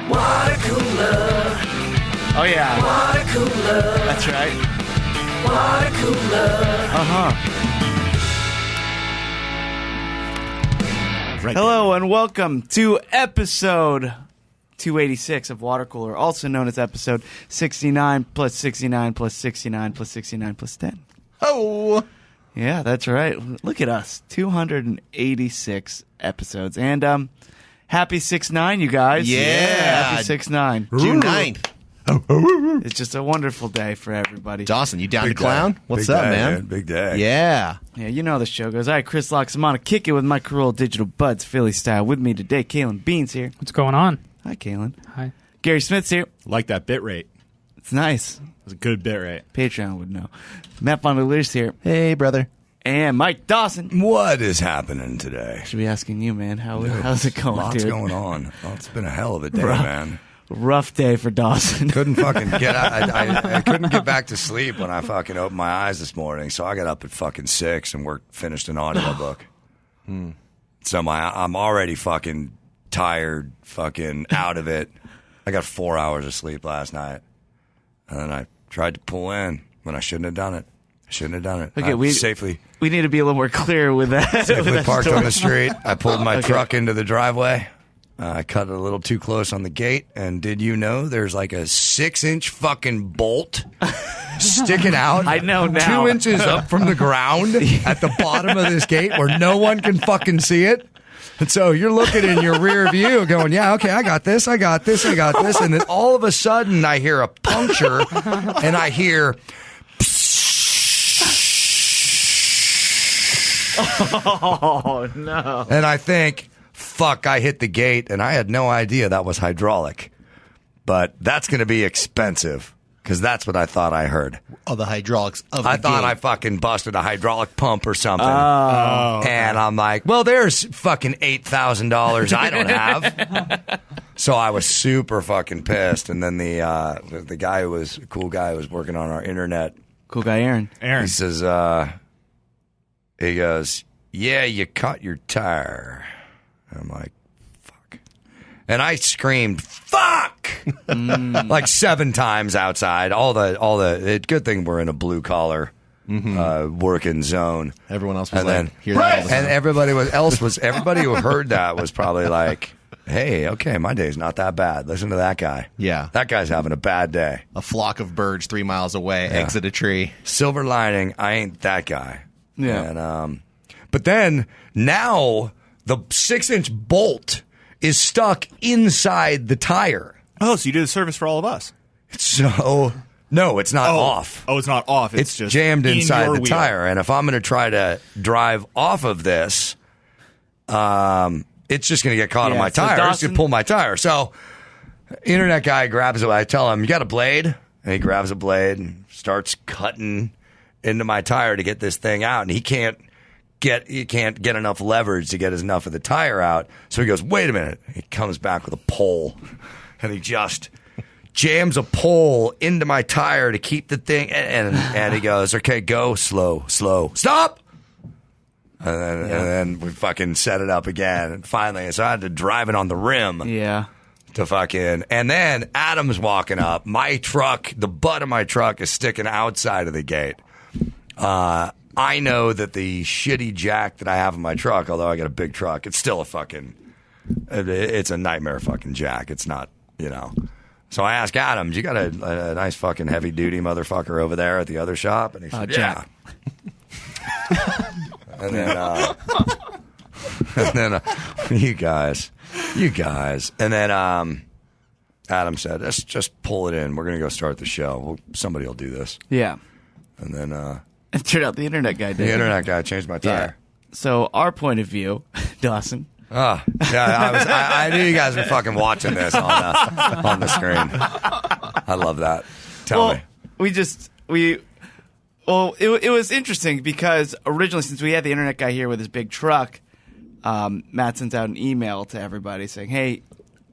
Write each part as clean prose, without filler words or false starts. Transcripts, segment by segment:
Watercooler. Oh, yeah. Watercooler. That's right. Watercooler. Right. Hello and welcome to episode 286 of Watercooler, also known as episode 69 plus 69 plus 69 plus 69 plus 10. Oh! Yeah, that's right. Look at us. 286 episodes. And happy 6-9, you guys. Yeah. Happy 6-9. June 9th. It's just a wonderful day for everybody. Dawson, you down Big to clown? day. What's Big up, day, man? Big day. Yeah. Yeah, you know how the show goes. All right, Chris Laxamana, kick it with my Corolla Digital Buds, Philly style. With me today, Caelan Biehn's here. What's going on? Hi, Caelan. Hi. Gary Smith's here. Like that bit rate. It's nice. It's a good bit rate. Patreon would know. Matt Fondiler's here. Hey, brother. And Mike Dawson. What is happening today? Should be asking you, man. How's it going, Lots dude? going on. Well, it's been a hell of a day, Rough. man. Rough day for Dawson. Couldn't fucking get out. I couldn't get back to sleep when I fucking opened my eyes this morning, so I got up at fucking 6 and finished an audiobook. So I'm already fucking tired, fucking out of it. I got 4 hours of sleep last night, and then I tried to pull in when I shouldn't have done it. Okay, I safely we need to be a little more clear with that. with safely that parked story. on the street. I pulled my Okay. truck into the driveway. I cut it a little too close on the gate, and did you know there's like a 6-inch fucking bolt sticking out? I know now. 2 inches up from the ground at the bottom of this gate where no one can fucking see it. And so you're looking in your rear view going, yeah, okay, I got this. And then all of a sudden I hear a puncture and I hear... Oh, no. And I think, fuck, I hit the gate, and I had no idea that was hydraulic. But that's going to be expensive, because that's what I thought I heard. Oh, the hydraulics of the I thought gate. I fucking busted a hydraulic pump or something. Oh. And I'm like, well, there's fucking $8,000 I don't have. So I was super fucking pissed. And then the guy who was, a cool guy who was working on our internet, Cool guy, Aaron. he says, he goes, yeah, you caught your tire. I'm like, fuck. And I screamed, fuck! Like 7 times outside. Good thing we're in a blue collar working zone. Everyone else was And like, then, hear that all the and time. everybody who heard that was probably like, hey, okay, my day's not that bad. Listen to that guy. Yeah. That guy's having a bad day. A flock of birds 3 miles away, exit a tree. Silver lining, I ain't that guy. Yeah. And, but then now the 6-inch bolt is stuck inside the tire. Oh, so you did a service for all of us. So no, it's not off. Oh, it's not off. It's just jammed in inside your the wheel. tire. And if I'm going to try to drive off of this, it's just going to get caught on Yeah, my so tire. It's Dawson- going to pull my tire. So internet guy grabs it. I tell him, you got a blade? And he grabs a blade and starts cutting into my tire to get this thing out. And he can't get enough leverage to get enough of the tire out. So he goes, wait a minute. He comes back with a pole and he just jams a pole into my tire to keep the thing. And he goes, okay, go slow, stop. And then we fucking set it up again. And finally, so I had to drive it on the rim. Yeah. To fucking, and then Adam's walking up. My truck, the butt of my truck is sticking outside of the gate. I know that the shitty jack that I have in my truck, although I got a big truck, it's still a fucking, it's a nightmare fucking jack. It's not, you know. So I asked Adam, you got a nice fucking heavy duty motherfucker over there at the other shop? And he said, yeah. And then, you guys. And then Adam said, let's just pull it in. We're going to go start the show. Somebody will do this. Yeah. And then It turned out the internet guy did. the internet guy changed my Yeah. tire. So our point of view, Dawson. Oh, yeah, I knew you guys were fucking watching this on the screen. I love that. Tell me. It was interesting because originally, since we had the internet guy here with his big truck, Matt sent out an email to everybody saying, hey,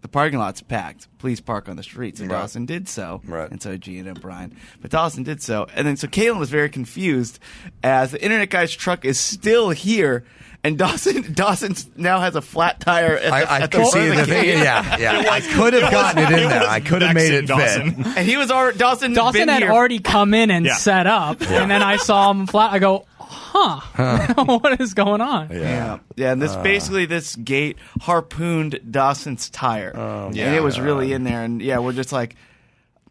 the parking lot's packed. Please park on the streets. And Right. Dawson did so. Right. And so did Gina and Brian. But Dawson did so. And then so Caelan was very confused as the internet guy's truck is still here. And Dawson now has a flat tire at the could see front the of the thing. gate. Yeah. I could have gotten it in there. I could have made it Dawson. fit. And he was already Dawson been had here. already come in and Yeah. set up, and then I saw him flat. I go, what is going on? Yeah, and this gate harpooned Dawson's tire, and it was really in there. And we're just like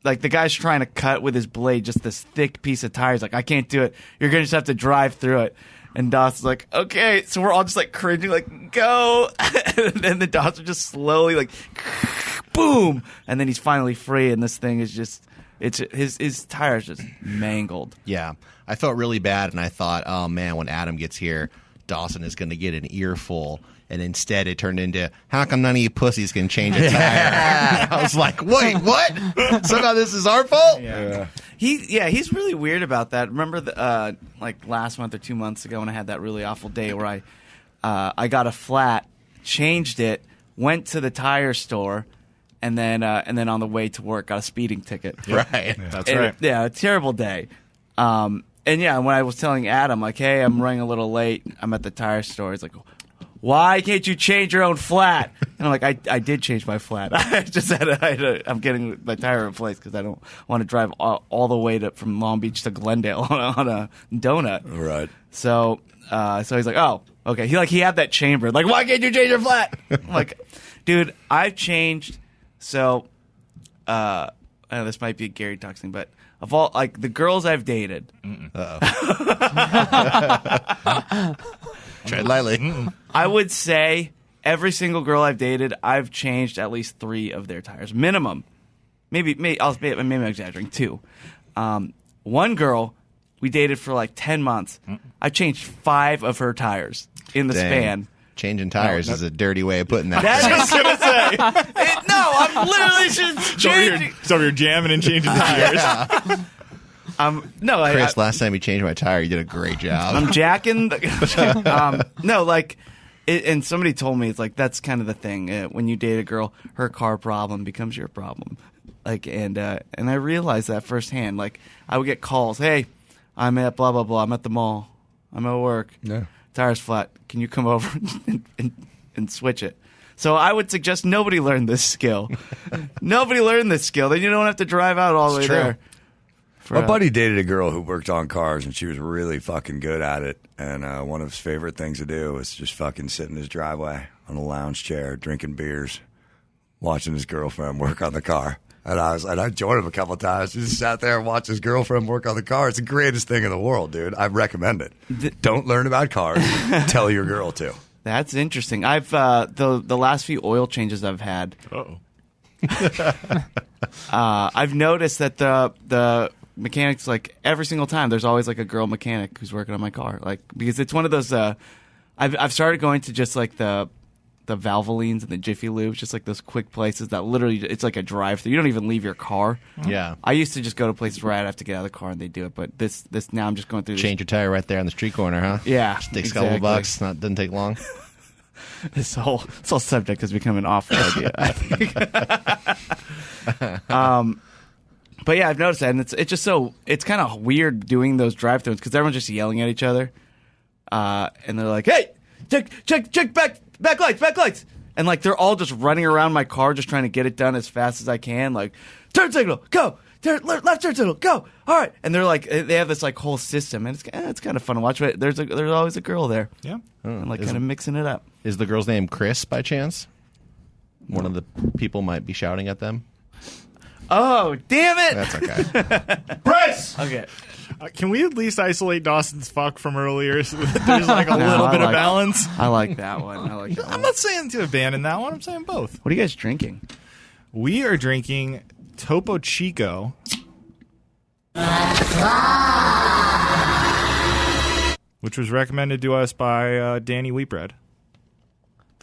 the guy's trying to cut with his blade, just this thick piece of tire. He's like, I can't do it. You're gonna just have to drive through it. And Dawson's like, okay. So we're all just like cringing, like, go. And then the Dawson just slowly like, boom. And then he's finally free. And this thing is just, his tire's just mangled. Yeah. I felt really bad, and I thought, oh, man, when Adam gets here, Dawson is going to get an earful. And instead it turned into, how come none of you pussies can change a tire? I was like, wait, what? Somehow this is our fault? Yeah. He's really weird about that. Remember like last month or 2 months ago when I had that really awful day where I got a flat, changed it, went to the tire store, and then on the way to work got a speeding ticket. Right. That's right. Yeah, a terrible day. And when I was telling Adam, like, hey, I'm running a little late, I'm at the tire store. He's like, why can't you change your own flat? And I'm like, I did change my flat. I just I'm getting my tire replaced because I don't want to drive all the way from Long Beach to Glendale on a donut. Right. So he's like, oh, okay. He had that chamber. Like, why can't you change your flat? I'm like, dude, I've changed. So, I know this might be a Gary Talks thing, but of all like the girls I've dated, Tread lightly. I would say every single girl I've dated, I've changed at least 3 of their tires, minimum. Maybe I'm exaggerating, 2. One girl we dated for like 10 months. I changed 5 of her tires in the span. Changing tires is a dirty way of putting that. That is gonna say. No, I'm literally just changing. So you're jamming and changing tires. No, Chris, last time you changed my tire, you did a great job. I'm jacking. No, like, and somebody told me it's like that's kind of the thing. When you date a girl, her car problem becomes your problem. Like, and I realized that firsthand. Like, I would get calls. Hey, I'm at blah blah blah. I'm at the mall. I'm at work. Yeah. Tire's flat. Can you come over and switch it? So I would suggest nobody learn this skill. Nobody learn this skill. Then you don't have to drive out all the way true. there. My buddy dated a girl who worked on cars, and she was really fucking good at it. And one of his favorite things to do was just fucking sit in his driveway on a lounge chair, drinking beers, watching his girlfriend work on the car. And I joined him a couple of times. Just sat there and watched his girlfriend work on the car. It's the greatest thing in the world, dude. I recommend it. Don't learn about cars. Tell your girl to. That's interesting. I've the last few oil changes I've had. I've noticed that the mechanics, like every single time, there's always like a girl mechanic who's working on my car. Like because it's one of those. I've started going to just like the Valvolines and the Jiffy Lubes, just like those quick places that literally it's like a drive-through. You don't even leave your car. Yeah. I used to just go to places where I'd have to get out of the car and they do it, but this now I'm just going through. Change your tire right there on the street corner, huh? Yeah, Just takes a couple bucks. Doesn't take long. This whole subject has become an awful idea, I think. But yeah, I've noticed that, and it's kind of weird doing those drive-thrus because everyone's just yelling at each other, and they're like, "Hey, check back lights," and like they're all just running around my car, just trying to get it done as fast as I can. Like, turn signal, go. Left turn signal, go. All right, and they're like, they have this like whole system, and it's kind of fun to watch. But there's always a girl there, Yeah. and like kind of mixing it up. Is the girl's name Chris by chance? One of the people might be shouting at them. Oh, damn it! That's okay. Chris! Okay. Can we at least isolate Dawson's fuck from earlier so that there's like a little bit of balance? I like that one. I'm not saying to abandon that one. I'm saying both. What are you guys drinking? We are drinking Topo Chico. Which was recommended to us by Danny Wheatbread.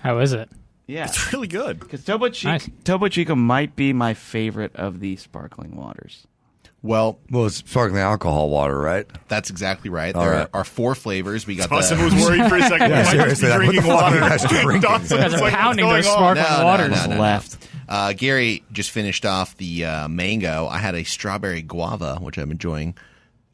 How is it? Yeah. It's really good. Because Topo Chico might be my favorite of the sparkling waters. Well, it's sparkling alcohol water, right? that's exactly right. All There right. are 4 flavors. We got Dawson was worried for a second. Yeah, we might just be seriously, like, what drinking the fuck are water. you guys drinking? Dawson You guys was are like, pounding what's those going on? sparkling No, waters. no. Left. Gary just finished off the mango. I had a strawberry guava, which I'm enjoying.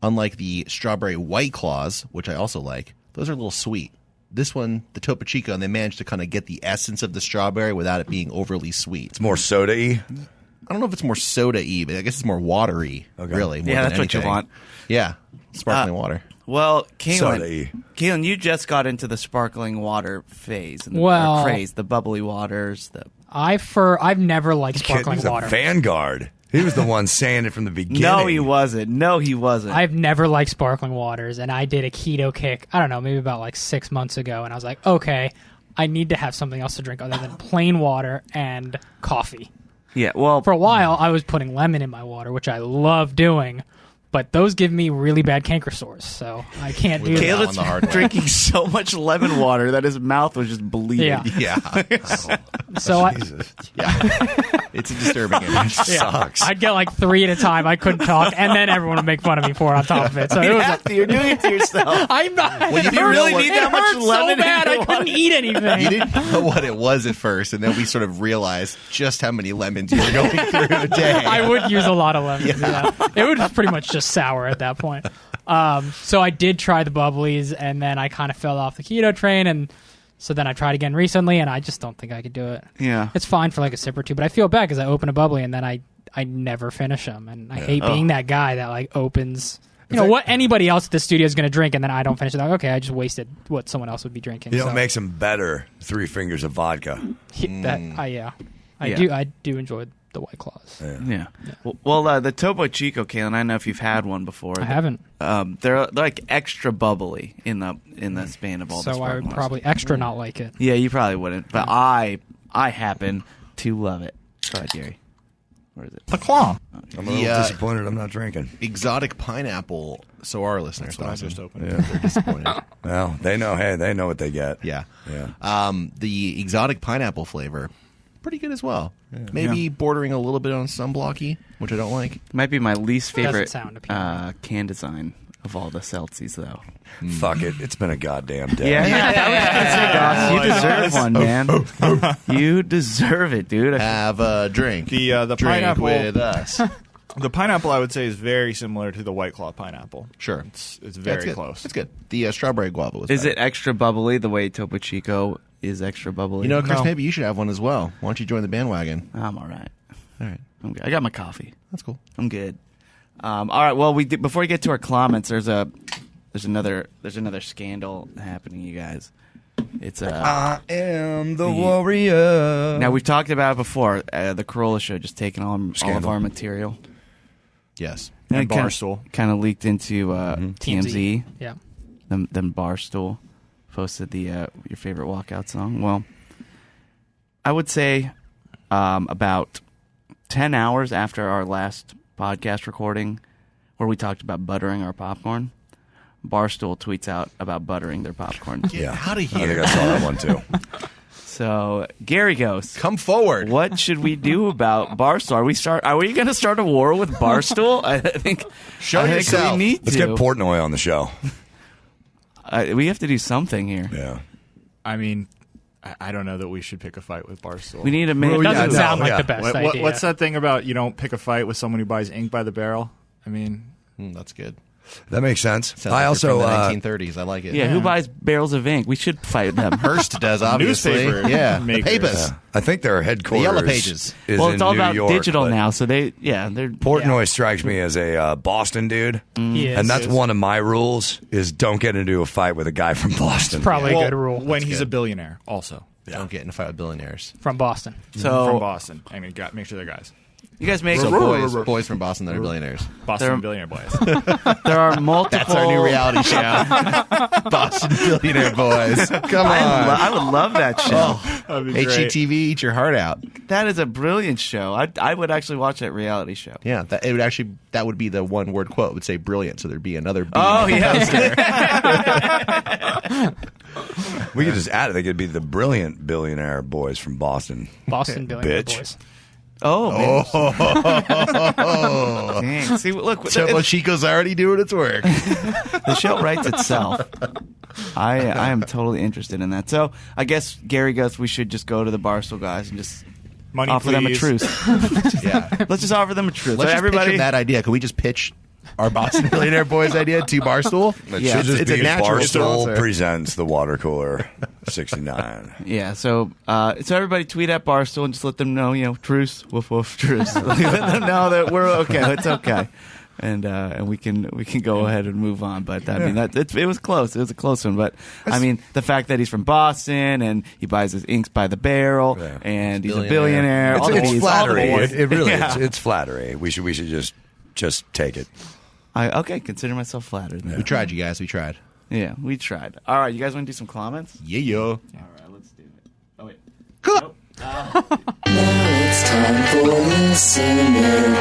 Unlike the strawberry White Claws, which I also like, those are a little sweet. this one, the Topo Chico, and they managed to kind of get the essence of the strawberry without it being overly sweet. It's more soda-y. I don't know if it's more soda-y, but I guess it's more watery, really. More Yeah, than that's what you anything. want. Yeah, sparkling water. Well, Soda-y. Caelan, you just got into the sparkling water phase and Well- or craze, the bubbly waters. I've never liked Kid, sparkling he's a water. vanguard. He was the one saying it from the beginning. No, he wasn't. No, he wasn't. I've never liked sparkling waters, and I did a keto kick, I don't know, maybe about like 6 months ago, and I was like, okay, I need to have something else to drink other than plain water and coffee. Yeah, well, For a while, I was putting lemon in my water, which I love doing, but those give me really bad canker sores, so I can't do Caleb- that. on the hard way. drinking so much lemon water that his mouth was just bleeding. Yeah. Yeah. So I, Jesus. It's a disturbing image. Sucks. I'd get like 3 at a time. I couldn't talk, and then everyone would make fun of me for it on top of it. So it was. You're doing it to yourself. I'm not. Well, you it didn't really know need what- that much hurt lemon so in bad. your I couldn't water. eat anything. You didn't know what it was at first, and then we sort of realized just how many lemons you were going through a day. I would use a lot of lemons. Yeah. It would pretty much just sour at that point. So I did try the bubblies, and then I kind of fell off the keto train, and so then I tried again recently, and I just don't think I could do it. Yeah. It's fine for like a sip or two, but I feel bad because I open a bubbly and then I never finish them, and I hate being that guy that like opens. You know what anybody else at the studio is going to drink, and then I don't finish it. Like, okay, I just wasted what someone else would be drinking. You know so. what makes them better? 3 fingers of vodka. I do enjoy the White Claws. Yeah. Well, the Topo Chico, Caelan, I don't know if you've had one before. I haven't. They're like extra bubbly in the span of all the So I sparkling would waters. probably extra not like it. Yeah, you probably wouldn't, but I happen to love it. Go ahead, Gary. Where is it? The claw. I'm a little disappointed I'm not drinking. Exotic pineapple. So our listeners, That's what I Dawson. just opened. Yeah. They're disappointed. Well, they know. Hey, they know what they get. Yeah. Yeah. The exotic pineapple flavor, pretty good as well. Maybe bordering a little bit on sunblocky, which I don't like. Might be my least Doesn't favorite sound appealing. can design of all the Celsius, though. Fuck it. It's been a goddamn day. I was gonna say, Doss, you deserve one, man. You deserve it, dude. Have a drink. The Drink pineapple with us. The pineapple, I would say, is very similar to the White Claw pineapple. Sure. It's That's very good. close. That's good. The strawberry guava was Is better. it extra bubbly the way Topo Chico is extra bubbly? You know, Chris, No. maybe you should have one as well. Why don't you join the bandwagon? I'm all right. All right. I'm good. I got my coffee. That's cool. I'm good. All right. Well, before we get to our comments, there's another scandal happening, you guys. It's I am the warrior. now we've talked about it before. The Corolla Show just taking all of Scandal. our material. Yes. And it kinda- Barstool. kind of leaked into TMZ. Yeah. Then Barstool posted the your favorite walkout song. Well, I would say about 10 hours after our last podcast recording, where we talked about buttering our popcorn, Barstool tweets out about buttering their popcorn. Get Yeah. out of I think here. I saw that one too. So Gary goes, Come forward. what should we do about Barstool? Are we going to start a war with Barstool? I think Show I think yourself. we need Let's to. get Portnoy on the show. We have to do something here. Yeah. I mean, I don't know that we should pick a fight with Barstool. We need a minute. It doesn't no, sound like yeah. the best idea. What's that thing about you don't pick a fight with someone who buys ink by the barrel? I mean, That's good. That makes sense. Sounds I like also they're from the 1930s. I like it. Yeah, who buys barrels of ink? We should fight them. Hearst does, obviously. Newspaper Yeah. The makers. papers. I think their headquarters Yellow Pages. is Well, in it's all New about York, digital but now, so they're Portnoy strikes me as a Boston dude, He is. and that's one of my rules: is don't get into a fight with a guy from Boston. Probably well, a good rule. when he's a billionaire, also Don't get in a fight with billionaires. From Boston. from so. Boston. I mean, make sure they're guys. You guys make So boys from Boston that are billionaires. Boston They're- billionaire boys. there are multiple. That's our new reality show. Boston Billionaire Boys. Come on. I would love that show. That'd be great. HGTV, eat your heart out. That is a brilliant show. I would actually watch that reality show. Yeah, that would be the one word quote. It would say brilliant, so there'd be another B. Oh yeah. We could just add it. They could be the brilliant billionaire boys from Boston. Boston Billionaire Bitch. Boys. Oh man. Dang. See, look, Topo Chico's already doing its work. the show writes itself. I am totally interested in that. So I guess Gary goes. We should just go to the Barstool guys and just Money, offer them a please. truce. Yeah. Let's just offer them a truce. Let's So just pitch everybody. them that idea. Can we just pitch our Boston Billionaire Boys idea to Barstool. It Yeah, should just it's a be natural Barstool sponsor. presents the Watercooler 69. Yeah, so everybody tweet at Barstool and just let them know, truce, woof woof, truce. Let them know that we're okay. It's okay, and we can go ahead and move on. But I mean, it was close. It was a close one. But I mean, the fact that he's from Boston and he buys his inks by the barrel, and he's a billionaire. It's flattery. It really Yeah. is. It's flattery. We should just take it. Okay, consider myself flattered. We tried, you guys. We tried. Yeah, we tried. All right, you guys want to do some comments? Yeah. All right, let's do it. Oh wait. Cool. It's time for listener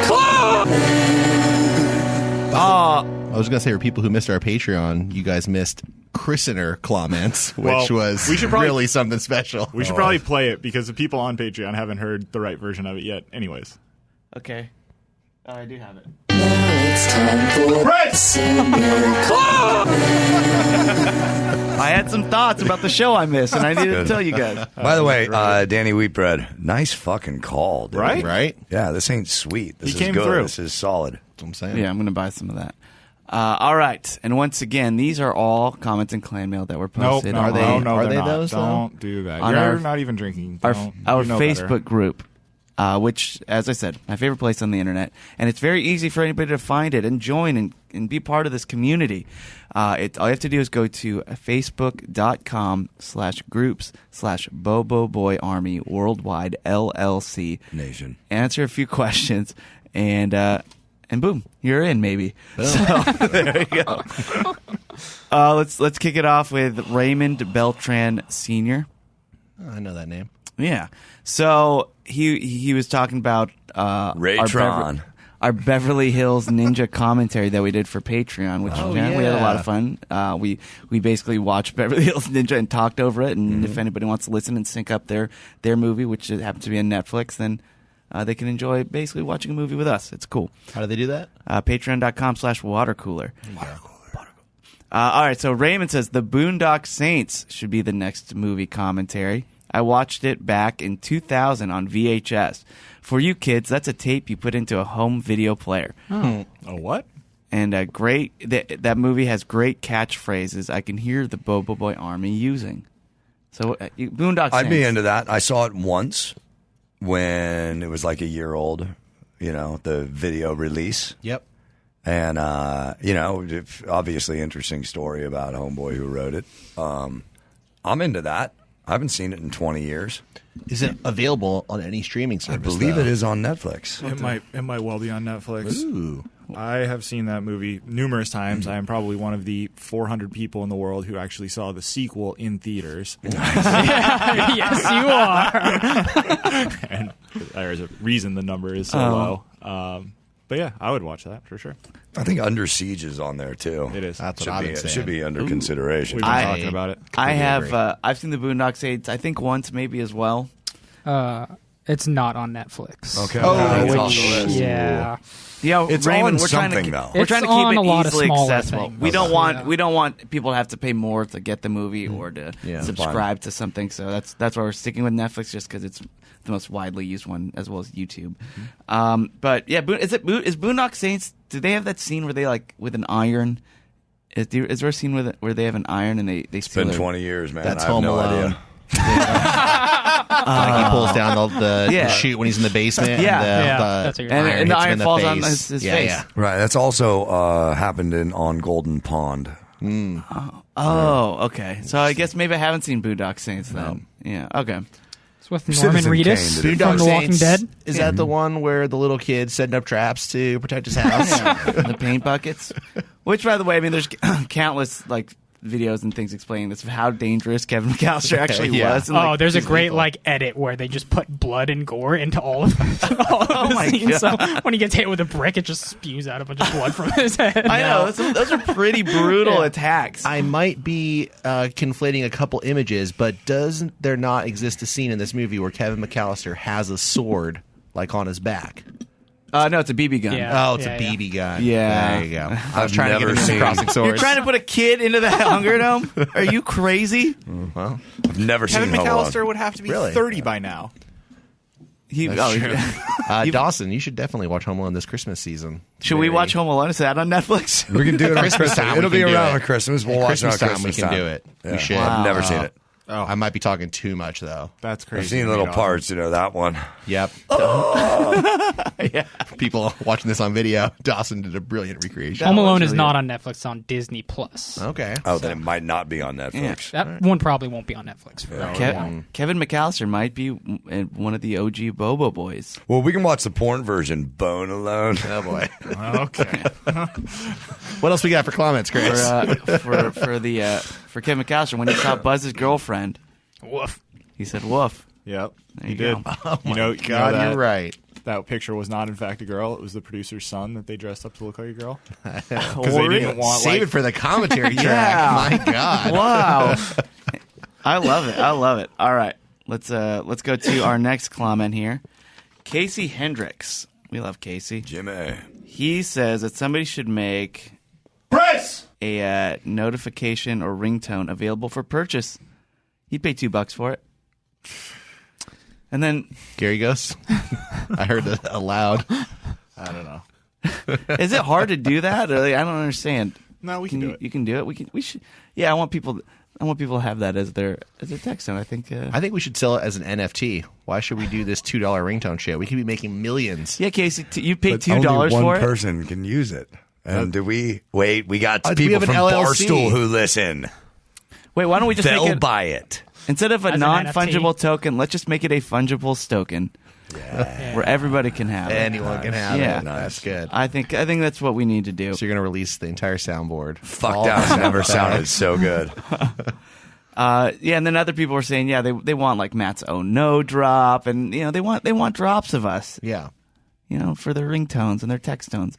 I was going to say, for people who missed our Patreon, you guys missed Christener comments, which Well, was we should probably- really something special. We should probably play it because the people on Patreon haven't heard the right version of it yet. Anyways. Okay. Oh, I do have it. It's time for I had some thoughts about the show I missed, and I needed to tell you guys. By the way, Danny Wheatbread, nice fucking call, dude. Right? Right? Yeah, this ain't sweet. This He is came good. through. This is solid. That's what I'm saying. Yeah, I'm going to buy some of that. All right, and once again, these are all comments and clan mail that were Nope. posted. No, on they- no, are they're they not. those, though? Don't do that. On You're our- not even drinking. our Don't- our you know Facebook better. group, which, as I said, my favorite place on the internet, and it's very easy for anybody to find it and join and be part of this community. All you have to do is go to facebook.com/groups/Bobo Boy Army Worldwide LLC. Nation. Answer a few questions, and boom, you're in. Maybe. So there you go. Let's kick it off with Raymond Beltran Sr. Oh, I know that name. Yeah. So he was talking about Raytron. our Beverly Hills Ninja commentary that we did for Patreon, which we had a lot of fun. We basically watched Beverly Hills Ninja and talked over it. And if anybody wants to listen and sync up their movie, which happens to be on Netflix, then they can enjoy basically watching a movie with us. It's cool. How do they do that? Patreon.com/watercooler. All right, so Raymond says the Boondock Saints should be the next movie commentary. I watched it back in 2000 on VHS. For you kids, that's a tape you put into a home video player. Oh, what? And that movie has great catchphrases I can hear the Bobo Boy Army using. So Boondock Saints. I'd be into that. I saw it once when it was like a year old, the video release. Yep. And, obviously interesting story about a homeboy who wrote it. I'm into that. I haven't seen it in 20 years. Is it available on any streaming service? I believe it is on Netflix. It might well be on Netflix. Ooh. I have seen that movie numerous times. I am probably one of the 400 people in the world who actually saw the sequel in theaters. Yes, you are. And there's a reason the number is so low. But yeah, I would watch that for sure. I think Under Siege is on there, too. It is. That's what Should I've be, been it saying. should be under consideration. We've been talking about it. I have. agree. I've seen the Boondock Saints. I think once, maybe as well. It's not on Netflix. Okay. Oh, It's on Which, the list. yeah. Yeah, It's Raymond, on we're trying to something, though. We're It's trying to on keep a it lot of easily smaller accessible. things. We don't want Yeah. we don't want people to have to pay more to get the movie or to Yeah. subscribe to something. So that's why we're sticking with Netflix, just because it's the most widely used one, as well as YouTube. But yeah, is Boondock Saints? Do they have that scene where they with an iron? Is there a scene where they have an iron and they It's steal been their- 20 years, man. That's I have Home no Alone. idea. He pulls down the Yeah. chute when he's in the basement. Yeah. Yeah, and that's what the you're and, iron and the hits him iron in the falls on face. his Yeah, face. yeah. Right. That's also happened on Golden Pond. Oh, okay. So I guess maybe I haven't seen Boondock Saints then. Yeah. Okay. It's with Citizen Norman Kane Reedus did it. from The Walking Saints, Dead. Is that the one where the little kid's setting up traps to protect his house? The paint buckets. Which, by the way, I mean, there's countless videos and things explaining this of how dangerous Kevin McAllister actually Yeah. was. And, Oh, there's a he's great lethal. edit where they just put blood and gore into all of the my scenes. So God. when he gets hit with a brick, it just spews out a bunch of blood from his head. I know those are pretty brutal attacks. I might be conflating a couple images, but doesn't there not exist a scene in this movie where Kevin McAllister has a sword on his back? No, it's a BB gun. Yeah. Oh, it's a BB gun. Yeah. There you go. I was I've trying to never get him seen- into crossing swords. You're trying to put a kid into the Hunger Dome? Are you crazy? Well, I've never Kevin seen Home Alone. McAllister would have to be Really? 30 by now. Dawson, you should definitely watch Home Alone this Christmas season. Should we watch Home Alone? Is that on Netflix? We can do it on Christmas time. It'll be around Christmas. We'll watch it on time. Christmas We can do it. Yeah. We should. I've never seen it. Oh, I might be talking too much though. That's crazy. I've seen little parts, that one. Yep. Yeah. People watching this on video, Dawson did a brilliant recreation. Home Alone is not on Netflix. It's on Disney Plus. Okay. Oh, then it might not be on Netflix. That one probably won't be on Netflix. Kevin McAllister might be one of the OG Bobo boys. Well, we can watch the porn version, Bone Alone. Oh boy. Okay. What else we got for comments, Chris? For Kevin McAllister, when he saw Buzz's girlfriend, Woof. he said woof. Yep. There He you did. go. Oh my you know God, that, you're right. That picture was not, in fact, a girl. It was the producer's son that they dressed up to look like a girl. Oh, Because they didn't want, Save it for the commentary track. Yeah. My God. Wow. I love it. I love it. All right. Let's go to our next comment here. Casey Hendricks. We love Casey. Jimmy. He says that somebody should make a notification or ringtone available for purchase. He'd pay $2 for it. And then Gary goes. I heard it aloud. I don't know. is it hard to do that? Or, I don't understand. No, we can do it. You can do it. We should. Yeah, I want people to have that as their text tone. I think we should sell it as an NFT. Why should we do this $2 ringtone shit? We could be making millions. Yeah, Casey, you paid But $2 only for one it. person can use it. And we got we people have an from LLC. Barstool who listen. Wait, why don't we just They'll make it buy it. instead of a As an non-fungible token? Let's just make it a fungible token, where everybody can have it. Anyone can have Yeah. it. That's good. I think that's what we need to do. So you're going to release the entire soundboard. Fuck that. Never sounded so good. Yeah, and then other people were saying, yeah, they want like Matt's own no drop, and they want drops of us, Yeah. for their ringtones and their text tones.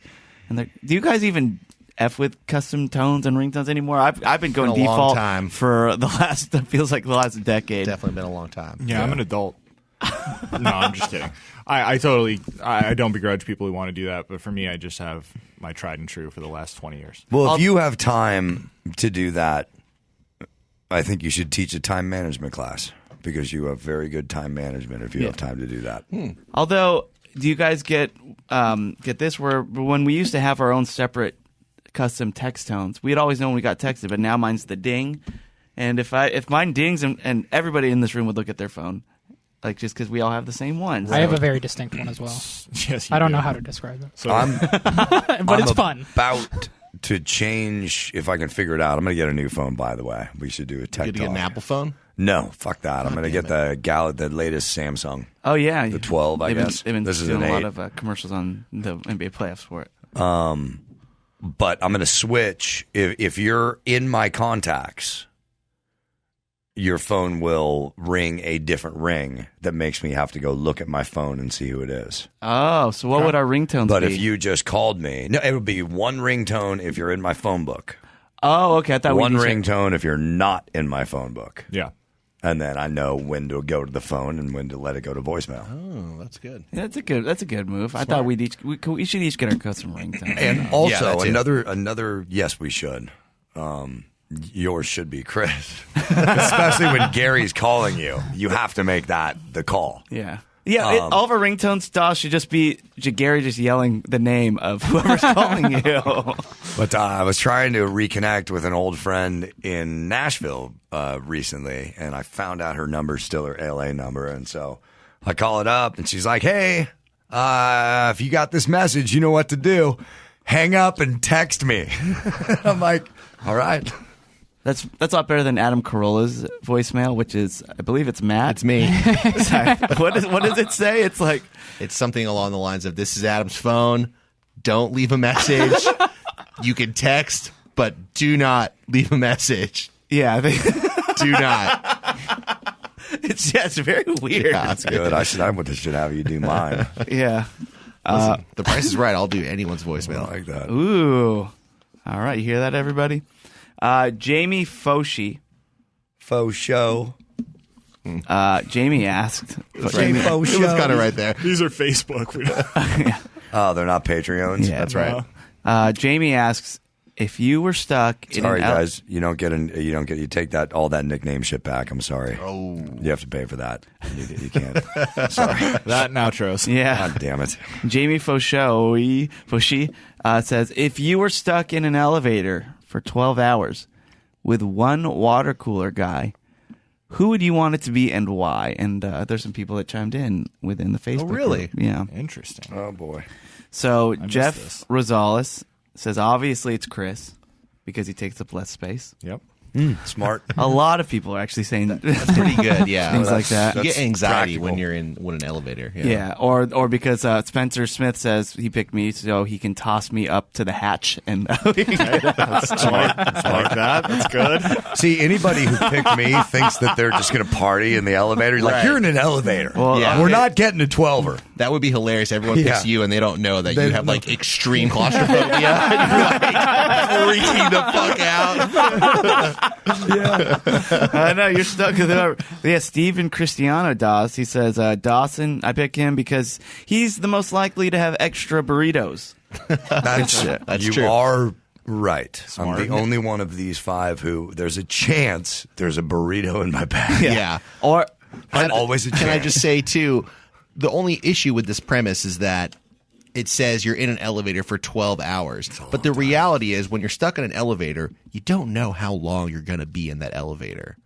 And do you guys even F with custom tones and ringtones anymore? I've been going Been a long default time. for the last feels like the last decade. Definitely been a long time. Yeah, I'm an adult. No, I'm just kidding. I totally don't begrudge people who want to do that, but for me, I just have my tried and true for the last 20 years. Well, if you have time to do that, I think you should teach a time management class because you have very good time management if you have time to do that. Although, do you guys get this? Where when we used to have our own separate custom text tones, we'd always know when we got texted, but now mine's the ding. And if mine dings and everybody in this room would look at their phone, like just because we all have the same one. I have a very distinct one as well. Yes, I don't know how to describe it, So but it's fun. About to change, if I can figure it out. I'm going to get a new phone, by the way. We should do a tech Good to get talk. an Apple phone? No, fuck that. I'm going to get the latest Samsung. Oh yeah, The 12, I guess. They've been This is doing an a lot 8. of commercials on the NBA playoffs for it. But I'm going to switch. If you're in my contacts, your phone will ring a different ring that makes me have to go look at my phone and see who it is. Oh, so what would our ringtones But be? if you just called me, no, it would be one ringtone if you're in my phone book. Oh, okay. I thought One we ringtone if you're not in my phone book. yeah. And then I know when to go to the phone and when to let it go to voicemail. Oh, that's good. Yeah, that's a good move. I thought we should each get our custom ringtone. And also that too. another yes, we should. Yours should be Chris, especially when Gary's calling you. You have to make that the call. Yeah. All of our ringtones, Doss, should just be Gary just yelling the name of whoever's calling you. But I was trying to reconnect with an old friend in Nashville recently, and I found out her number's still her LA number, and so I call it up, and she's like, "Hey, if you got this message, you know what to do. Hang up and text me." I'm like, "All right." That's a lot better than Adam Carolla's voicemail, which is, I believe it's Matt. It's me. Sorry. What does it say? It's like, It's something along the lines of, this is Adam's phone. Don't leave a message. You can text, but do not leave a message. yeah, Do not. it's very weird. Yeah. That's good. I should have you do mine. Yeah. Listen, the price is right. I'll do anyone's I voicemail. like that. Ooh. All right, you hear that, everybody? Jamie Foshi. Faux show. Jamie asked. Jamie Faux It was show. kind of right there. These are Facebook. Oh, they're not Patreons? Yeah, That's right. Jamie asks, if you were stuck in Sorry, guys, you take all that nickname shit back. I'm sorry. Oh, you have to pay for that. You can't. Sorry. That and outros. Yeah. God damn it. Jamie Fauci says, if you were stuck in an elevator for 12 hours with one water cooler guy, who would you want it to be and why? And there's some people that chimed in within the Facebook really? group. Yeah. Interesting. Oh, boy. So missed Jeff this. Rosales says, obviously it's Chris because he takes up less space. Yep. Smart. A lot of people are actually saying that's pretty good. Yeah, things like that. You get anxiety practical. when you're in an elevator. Yeah, or because Spencer Smith says he picked me so he can toss me up to the hatch and Smart. Like that. That's good. See, anybody who picked me thinks that they're just going to party in the elevator. Like, Right. you're in an elevator. Well, Yeah. We're not getting a 12er. That would be hilarious. Everyone picks Yeah. you, and they don't know that They you have don't like extreme claustrophobia. And you're like freaking the fuck out. I know you're stuck with whoever. Yeah, Steven Cristiano Doss. He says Dawson. I pick him because he's the most likely to have extra burritos. That's you true. are right. I'm the only one of these five who there's a chance there's a burrito in my bag. Yeah. Or There's always a chance. Can I just say too? The only issue with this premise is that it says you're in an elevator for 12 hours. But the reality is when you're stuck in an elevator, you don't know how long you're going to be in that elevator.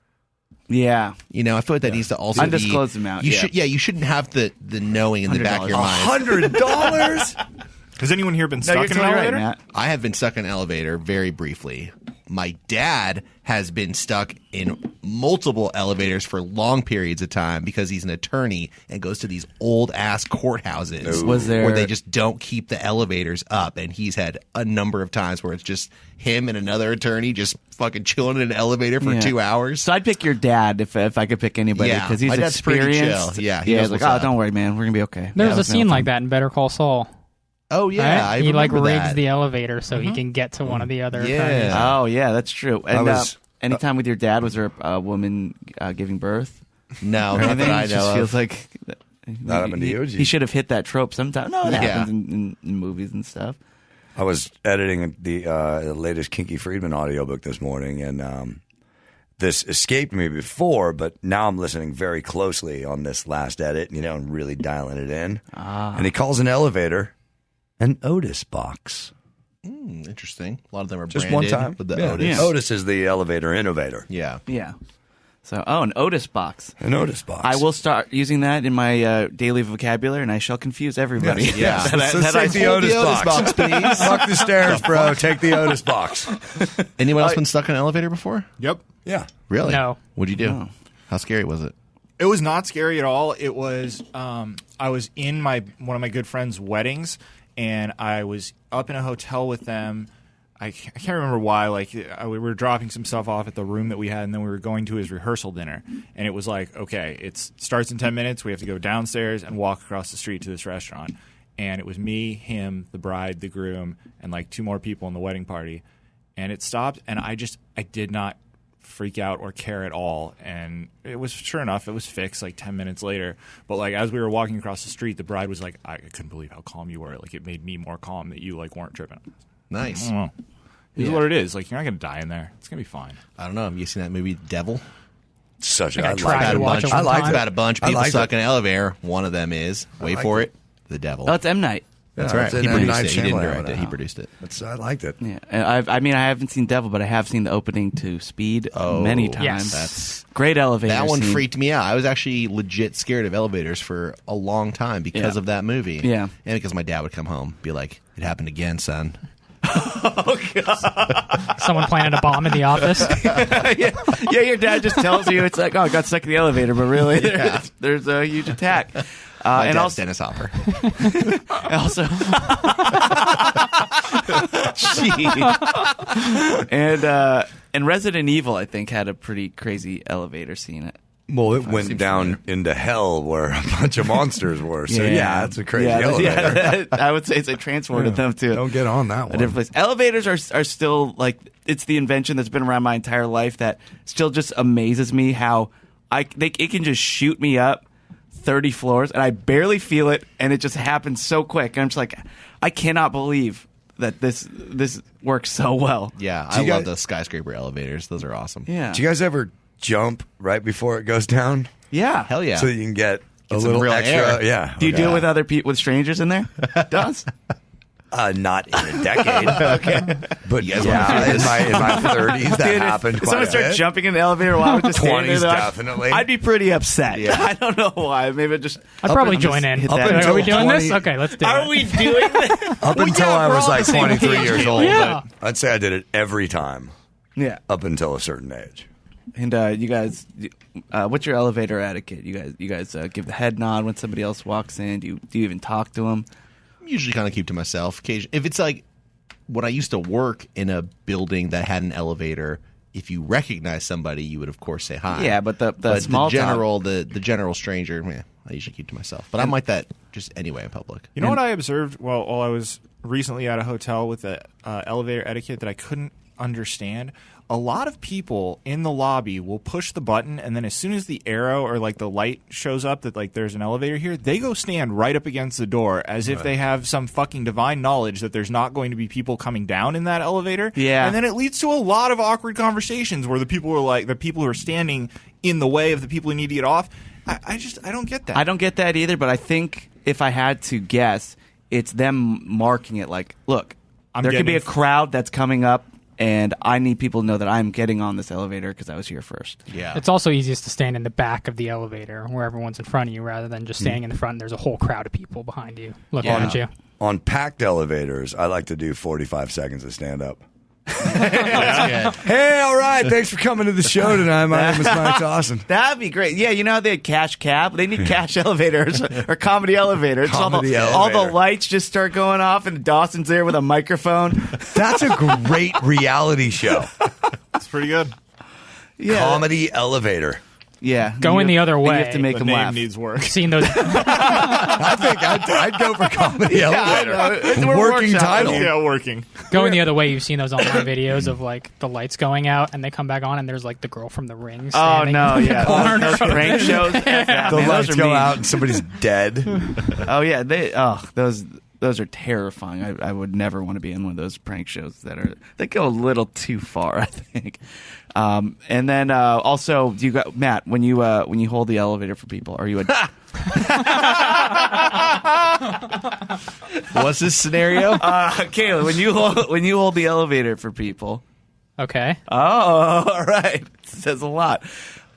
yeah, You know, I feel like that needs to also Undisclosed be... amount, You yeah. should, you shouldn't have the knowing in the back of your mind. $100? Has anyone here been no, stuck you're in an totally right, elevator? Matt. I have been stuck in an elevator very briefly. My dad has been stuck in multiple elevators for long periods of time because he's an attorney and goes to these old ass courthouses Was there- where they just don't keep the elevators up. And he's had a number of times where it's just him and another attorney just fucking chilling in an elevator for Yeah. 2 hours. So I'd pick your dad if I could pick anybody Yeah, because he's my dad's pretty experienced. chill. Yeah, he yeah. knows Like, what's oh, up. don't worry, man, we're gonna be okay. There Yeah, was a no scene like problem. that in Better Call Saul. Oh, yeah. Right? I He like remember rigs that. the elevator so he can get to one of the other Yeah. attorneys. Oh yeah, that's true. And was- anytime with your dad, was there a woman giving birth? No, Or not anything? that I It just know feels of. like That happened to you? He should have hit that trope sometime. No, it Yeah. happens in movies and stuff. I was editing the latest Kinky Friedman audiobook this morning, and this escaped me before, but now I'm listening very closely on this last edit, and really dialing it in. And he calls an elevator an Otis box. Interesting. A lot of them are Just branded one time. with the Yeah. Otis. Otis is the elevator innovator. Yeah. Yeah. So, an Otis box. An Otis box. I will start using that in my daily vocabulary, and I shall confuse everybody. Yes, yes. Yeah. Let's take the Otis box. please. Fuck the stairs, bro. Take the Otis box. Anyone else been stuck in an elevator before? Yep. Yeah. Really? No. What'd you do? No. How scary was it? It was not scary at all. It was I was in one of my good friends' weddings, and I was up in a hotel with them. I can't remember why. Like we were dropping some stuff off at the room that we had, and then we were going to his rehearsal dinner. And it was like, okay, it starts in 10 minutes. We have to go downstairs and walk across the street to this restaurant. And it was me, him, the bride, the groom, and like 2 more people in the wedding party. And it stopped, and I did not freak out or care at all. And it was, sure enough, it was fixed like 10 minutes later. But like as we were walking across the street, the bride was like, I couldn't believe how calm you were. Like it made me more calm that you like weren't tripping. Nice. I don't know. Here's what it is. Like, you're not going to die in there. It's going to be fine. I don't know. Have you seen that movie, Devil? Such I a tried About to a watch bunch. it one liked time. About a bunch of I people liked stuck it. in an elevator. One of them is, wait liked for it. it, the devil. Oh, it's M. Night. That's Yeah, right. it's an He M. produced Night it. He didn't Shyamalan direct it. He one. produced it. I liked it. Yeah, and I haven't seen Devil, but I have seen the opening to Speed many times. Yes. That's Great elevator. that one scene. freaked me out. I was actually legit scared of elevators for a long time because Yeah. of that movie. Yeah. And because my dad would come home, be like, "It happened again, son." Someone planted a bomb in the office. yeah, your dad just tells you it's like, oh, I got stuck in the elevator, but really, there's a huge attack. My And dad's also, Dennis Hopper. and Resident Evil, I think, had a pretty crazy elevator scene. Well, it went down into hell where a bunch of monsters were. So, yeah, that's a crazy Yeah, elevator. I would say it's a transported them to Don't get on that a one. different place. Elevators are still like, it's the invention that's been around my entire life that still just amazes me how it can just shoot me up 30 floors and I barely feel it, and it just happens so quick. And I'm just like, I cannot believe that this works so well. Yeah, Do I you love guys- those skyscraper elevators. Those are awesome. Yeah. Do you guys ever jump right before it goes down? Yeah. Hell yeah. So you can get a some little real extra. air. Yeah. Do you do it with other people, with strangers in there? Does? Not in a decade. Okay. But guys yeah, in my 30s, that Dude, happened if quite someone a starts bit. jumping in the elevator while we're just standing 20s there, definitely. I'd be pretty upset. Yeah. I don't know why. Maybe I'd probably I'm join just in. hit Up that. until Are we doing 20 this? Okay, let's do it. Are we doing this? Up Well, until yeah, I we're was all like the same 23 age. years old. Yeah. But I'd say I did it every time Yeah. up until a certain age. And you guys, what's your elevator etiquette? You guys give the head nod when somebody else walks in. Do you even talk to them? Usually kind of keep to myself. Occasionally, if it's like when I used to work in a building that had an elevator, if you recognize somebody, you would of course say hi. Yeah, but the small the general stranger, man, I usually keep to myself. But I'm like that just anyway in public. You know what I observed while I was recently at a hotel with the elevator etiquette that I couldn't understand? A lot of people in the lobby will push the button, and then as soon as the arrow or like the light shows up that like there's an elevator here, they go stand right up against the door as if they have some fucking divine knowledge that there's not going to be people coming down in that elevator. Yeah. And then it leads to a lot of awkward conversations where the people who are standing in the way of the people who need to get off. I don't get that. I don't get that either, but I think if I had to guess, it's them marking it like, look, I'm there could be getting a crowd that's coming up, and I need people to know that I'm getting on this elevator because I was here first. Yeah. It's also easiest to stand in the back of the elevator where everyone's in front of you rather than just standing in the front and there's a whole crowd of people behind you looking at you. On packed elevators, I like to do 45 seconds of stand up. That's good. Hey, all right. Thanks for coming to the show tonight. My name is Mike Dawson. That'd be great. Yeah, you know how they had cash cab? They need cash elevators or comedy elevators. Comedy all the elevator. lights just start going off, and Dawson's there with a microphone. That's a great reality show. It's pretty good. Yeah, Comedy elevator. yeah. Going the other You way. have to make The them name laugh. needs work. Seen those? I think I'd go for comedy elevator. We're Working workshopping. title. Yeah, working. Going the other way, you've seen those online videos of like the lights going out and they come back on and there's like the girl from The Ring Oh standing no! in the Yeah, corner. those prank shows. The Man, those lights are go mean. out and somebody's dead. Oh yeah, those are terrifying. I would never want to be in one of those prank shows that go a little too far, I think. And then also, you got Matt when you hold the elevator for people, are you a What's this scenario? Caelan, when you hold the elevator for people? Okay. Oh, all right. It says a lot.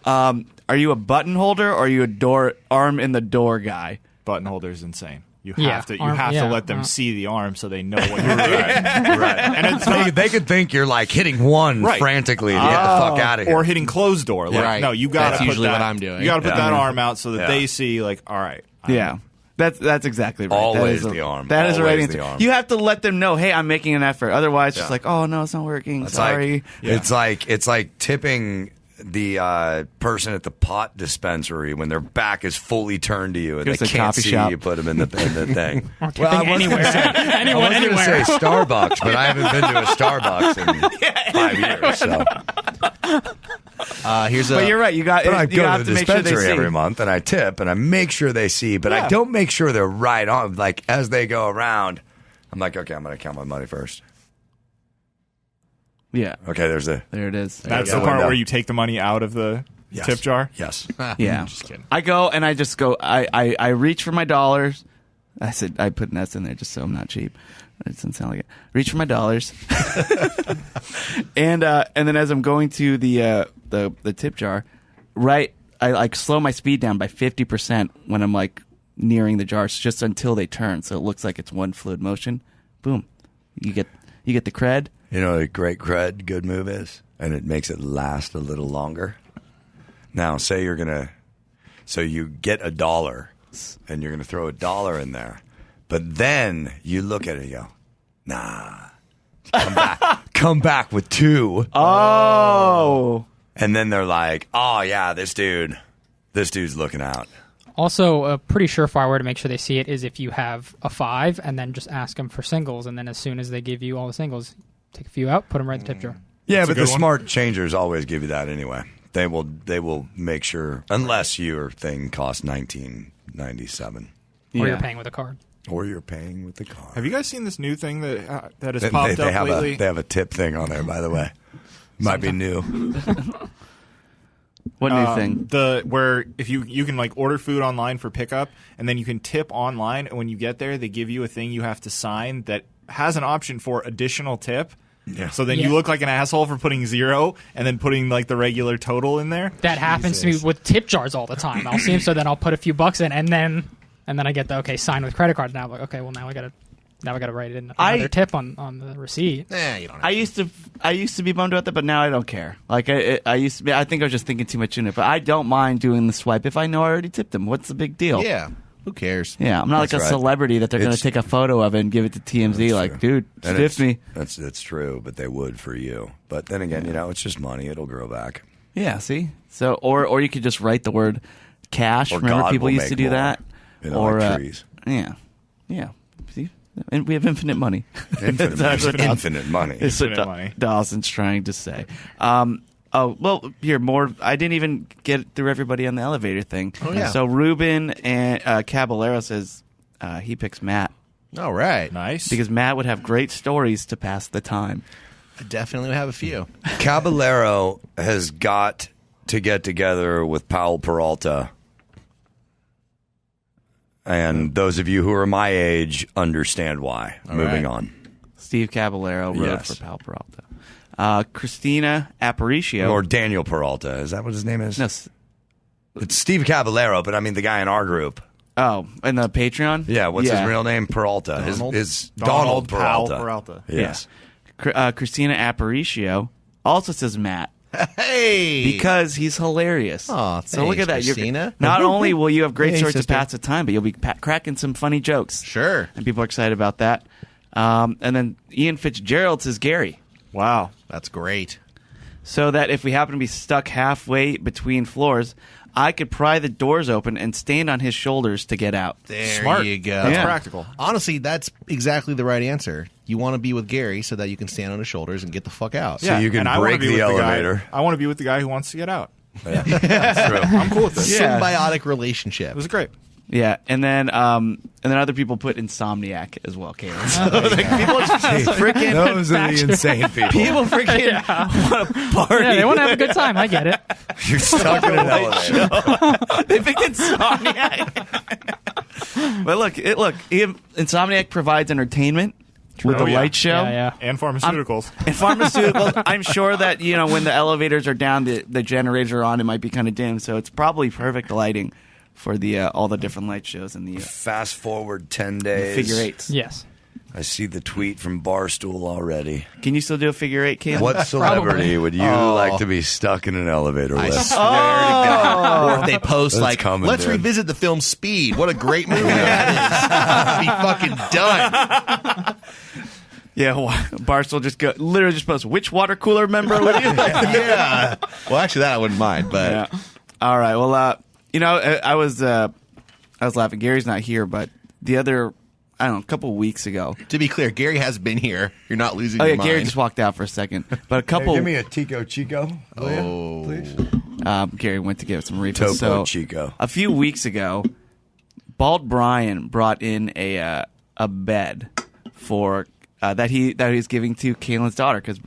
Are you a button holder or are you a arm in the door guy? Button holder's insane. You Yeah, have to arm- yeah, to let them uh. see the arm so they know what you're doing. Right. And it's not, They could think you're like hitting one Right. frantically to get the fuck out of here. or hitting closed door. Like, Right. no, you got to That's put usually that, what I'm doing. You got to put Yeah. that arm out so that Yeah. they see like, all right. Yeah. That's exactly right. Always that is the arm. That is the right Always answer. the arm. You have to let them know, hey, I'm making an effort. Otherwise, it's Yeah. like, oh no, it's not working. It's Sorry. it's like tipping the person at the pot dispensary when their back is fully turned to you and Here's they a can't coffee see shop. you put them in the thing. Or tipping anywhere. I Anyone, was going to anywhere. say Starbucks, but I haven't been to a Starbucks in 5 years. So. Here's a. But you're right. You got. But I you go have to to the make sure they dispensary see. every month, and I tip, and I make sure they see, but I Yeah. don't make sure they're right on. Like, as they go around, I'm like, okay, I'm going to count my money first. Yeah. Okay, there's the... There it is. That's go. the part Window. where you take the money out of the Yes. tip jar. Yes. Yeah. Just kidding. I go and I just go. I reach for my dollars. I said I put an S in there just so I'm not cheap. It doesn't sound like it. Reach for my dollars. and then as I'm going to the tip jar, right, I like slow my speed down by 50% when I'm like nearing the jars, just until they turn, so it looks like it's one fluid motion. Boom, you get the cred. You know what a great cred good move is? And it makes it last a little longer. Now, say you're going to... So you get $1, and you're going to throw $1 in there. But then you look at it and you go, nah. Come back with 2. Oh, And then they're like, oh, yeah, this dude's looking out. Also, a pretty surefire way to make sure they see it is if you have a 5 and then just ask them for singles. And then as soon as they give you all the singles, take a few out, put them right in the tip jar. Yeah, That's a but the good one. smart changers always give you that anyway. They will make sure, unless your thing costs $19.97. Or Yeah. you're paying with a card. Or you're paying with the card. Have you guys seen this new thing that has popped up lately? They have a tip thing on there, by the way. Might be new. What new thing? Where if you can like order food online for pickup, and then you can tip online, and when you get there, they give you a thing you have to sign that has an option for additional tip. Yeah. So then you look like an asshole for putting 0 and then putting like the regular total in there. That happens to me with tip jars all the time. I'll see them, so then I'll put a few bucks in, and then I get the sign with credit card. Now I'm like, okay, well now I gotta write it in another tip on the receipt. You don't. I used to be bummed about that, but now I don't care. Like I used to be. I think I was just thinking too much in it, but I don't mind doing the swipe if I know I already tipped them. What's the big deal? Yeah. Who cares? Yeah, I'm not like a celebrity that they're going to take a photo of it and give it to TMZ. Like, dude, stiff me. That's true, but they would for you. But then again, it's just money. It'll grow back. Yeah, see? So, or you could just write the word cash. Or Remember God people will used to make do more. that? Or like trees. Yeah. See? And we have infinite money. Infinite money. It's Infinite what money. Dawson's trying to say. Here, more. I didn't even get through everybody on the elevator thing. Oh, yeah. So Ruben and Caballero says he picks Matt All right. Nice. because Matt would have great stories to pass the time. I definitely have a few. Caballero has got to get together with Powell Peralta. And those of you who are my age understand why. Moving on. Steve Caballero wrote Yes. for Pal Peralta. Christina Aparicio. Or Daniel Peralta. Is that what his name is? No, It's Steve Caballero, but I mean the guy in our group. oh, in the Patreon? Yeah, what's his real name? Peralta. Donald? His Donald Donald Powell Peralta. Peralta. Yes. Christina Aparicio also says Matt Hey. because he's hilarious. Aw, so look at that. thanks, Christina. Not only will you have great Hey, stories to sister. pass the time, but you'll be cracking some funny jokes. Sure. And people are excited about that. And then Ian Fitzgerald says Gary. Wow. That's great. So that if we happen to be stuck halfway between floors, I could pry the doors open and stand on his shoulders to get out. There Smart. you go. That's Yeah. practical. Honestly, that's exactly the right answer. You want to be with Gary so that you can stand on his shoulders and get the fuck out. So you can and I wanna break be the with elevator. I want to be with the guy who wants to get out. That's true. I'm cool with this. Yeah. Symbiotic relationship. It was great. Yeah, and then other people put Insomniac as well, Caelan. So people just freaking Those are the insane people. people freaking want to party. Yeah, they want to have a good time. I get it. You're stuck in an elevator. They picked Insomniac. But look, Insomniac provides entertainment with the Oh, yeah. light show. Yeah. And pharmaceuticals. And pharmaceuticals, I'm sure that when the elevators are down, the generators are on. It might be kind of dim, so it's probably perfect lighting for the all the different light shows and the Fast forward 10 days. figure eights. Yes. I see the tweet from Barstool already. Can you still do a figure eight, Caelan? What celebrity would you like to be stuck in an elevator I with? swear to God. Or if they post That's coming, let's dude. revisit the film Speed. What a great movie that is. Be fucking done. Yeah, Barstool literally just post which water cooler member would you like? Yeah. Well, actually, that I wouldn't mind, but Yeah. All right. Well, I was laughing. Gary's not here, but the other, I don't know, a couple of weeks ago. to be clear, Gary has been here. You're not losing Oh your yeah, mind. Gary just walked out for a second. But a couple, a Tico Chico, please. Gary went to get some refills. Topo So Chico. a few weeks ago, Bald Brian brought in a bed for that he's giving to Caelan's daughter because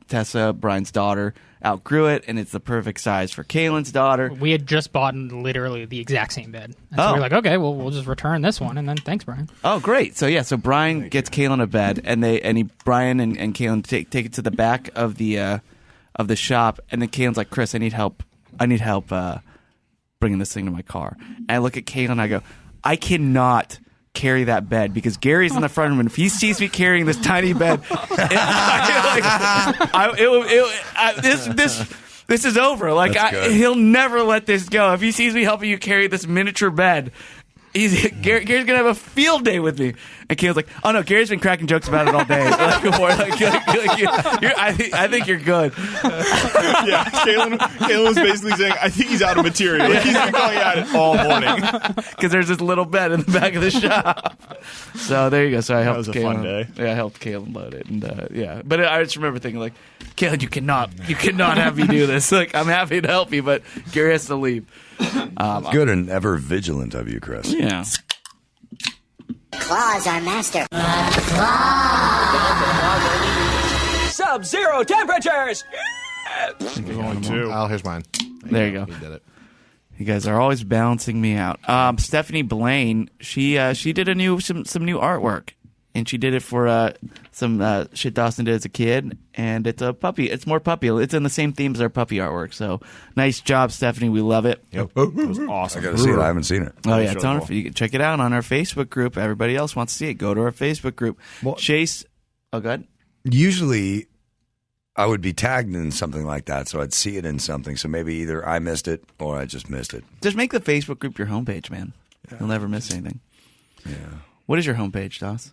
Tessa, Brian's daughter, outgrew it, and it's the perfect size for Caelan's daughter. We had just bought literally the exact same bed. And so Oh. we were like, okay, well, we'll just return this one, and then thanks, Brian. Oh, great! So Brian gets Caelan a bed, and Brian and Caelan take it to the back of the shop, and then Caelan's like, Chris, I need help bringing this thing to my car. And I look at Caelan, and I go, I cannot carry that bed because Gary's in the front room, and if he sees me carrying this tiny bed, this is over. Like That's good. he'll never let this go. If he sees me helping you carry this miniature bed, Gary's gonna have a field day with me. And Caelan's like, oh no, Gary's been cracking jokes about it all day. I think you're good. Yeah, Caelan was basically saying, I think he's out of material. Like, he's been going at it all morning. Because there's this little bed in the back of the shop. So there you go. So I helped was a Caelan. fun day. Yeah, I helped Caelan load it, and yeah. But I just remember thinking like, Caelan, you cannot have me do this. Like, I'm happy to help you, but Gary has to leave. Good and ever vigilant of you, Chris. Yeah. Claws are master. Sub-zero temperatures! There's only two. Oh, here's mine. There you go. You did it. You guys are always balancing me out. Stephanie Blaine, she did some new artwork, and she did it for some shit Dawson did as a kid, and it's a puppy. It's more puppy. It's in the same theme as our puppy artwork. So nice job, Stephanie. We love it. Yep. It was awesome. I got to see it. I haven't seen it. Oh yeah, It's it's on. really cool. You can check it out on our Facebook group. Everybody else wants to see it. Go to our Facebook group. Well- Chase. Oh, good. Usually, I would be tagged in something like that, so I'd see it in something. So maybe either I missed it or I just missed it. Just make the Facebook group your homepage, man. You'll never miss anything. Yeah. What is your homepage, Doss?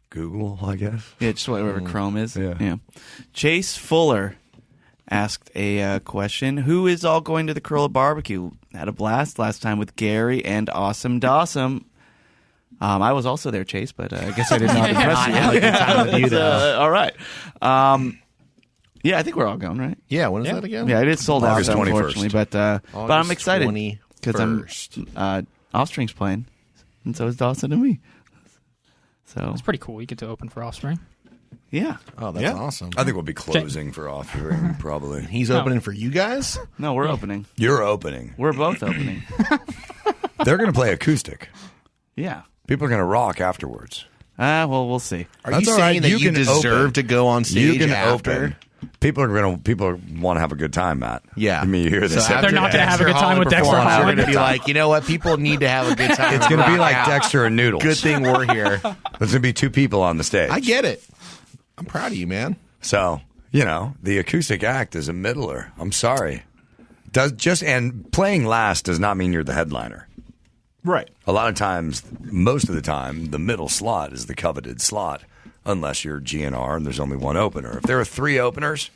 Google, I guess. Yeah, just whatever Chrome is. Yeah. Chase Fuller asked a question. Who is all going to the Corolla barbecue? Had a blast last time with Gary and Awesome Dawson. I was also there, Chase, but I guess I did not impress you. I had a good time with you, though. All right. Yeah, I think we're all going, right? Yeah, when is that again? Yeah, it is sold out, August 21st. unfortunately, but I'm August excited because 21st. Offspring's playing, and so is Dawson and me. So It's pretty cool. You get to open for Offspring. yeah, Oh, that's awesome. I think we'll be closing for Offspring, probably. He's opening for you guys? no, we're opening. You're opening. We're both opening. They're going to play acoustic. Yeah. People are going to rock afterwards. Well, we'll see. Are That's you all right. saying that you can deserve open. to go on stage You can after? open. People want to have a good time, Matt. Yeah. I mean, you hear this. So They're not gonna have a good time with Dexter performs, Holland. They're going to be like, you know what? People need to have a good time. It's going to be like Rock out. Dexter and Noodles. Good thing we're here. There's going to be two people on the stage. I get it. I'm proud of you, man. So, the acoustic act is a middler. I'm sorry. And playing last does not mean you're the headliner. Right. A lot of times, most of the time, the middle slot is the coveted slot, unless you're GNR and there's only one opener. If there are three openers,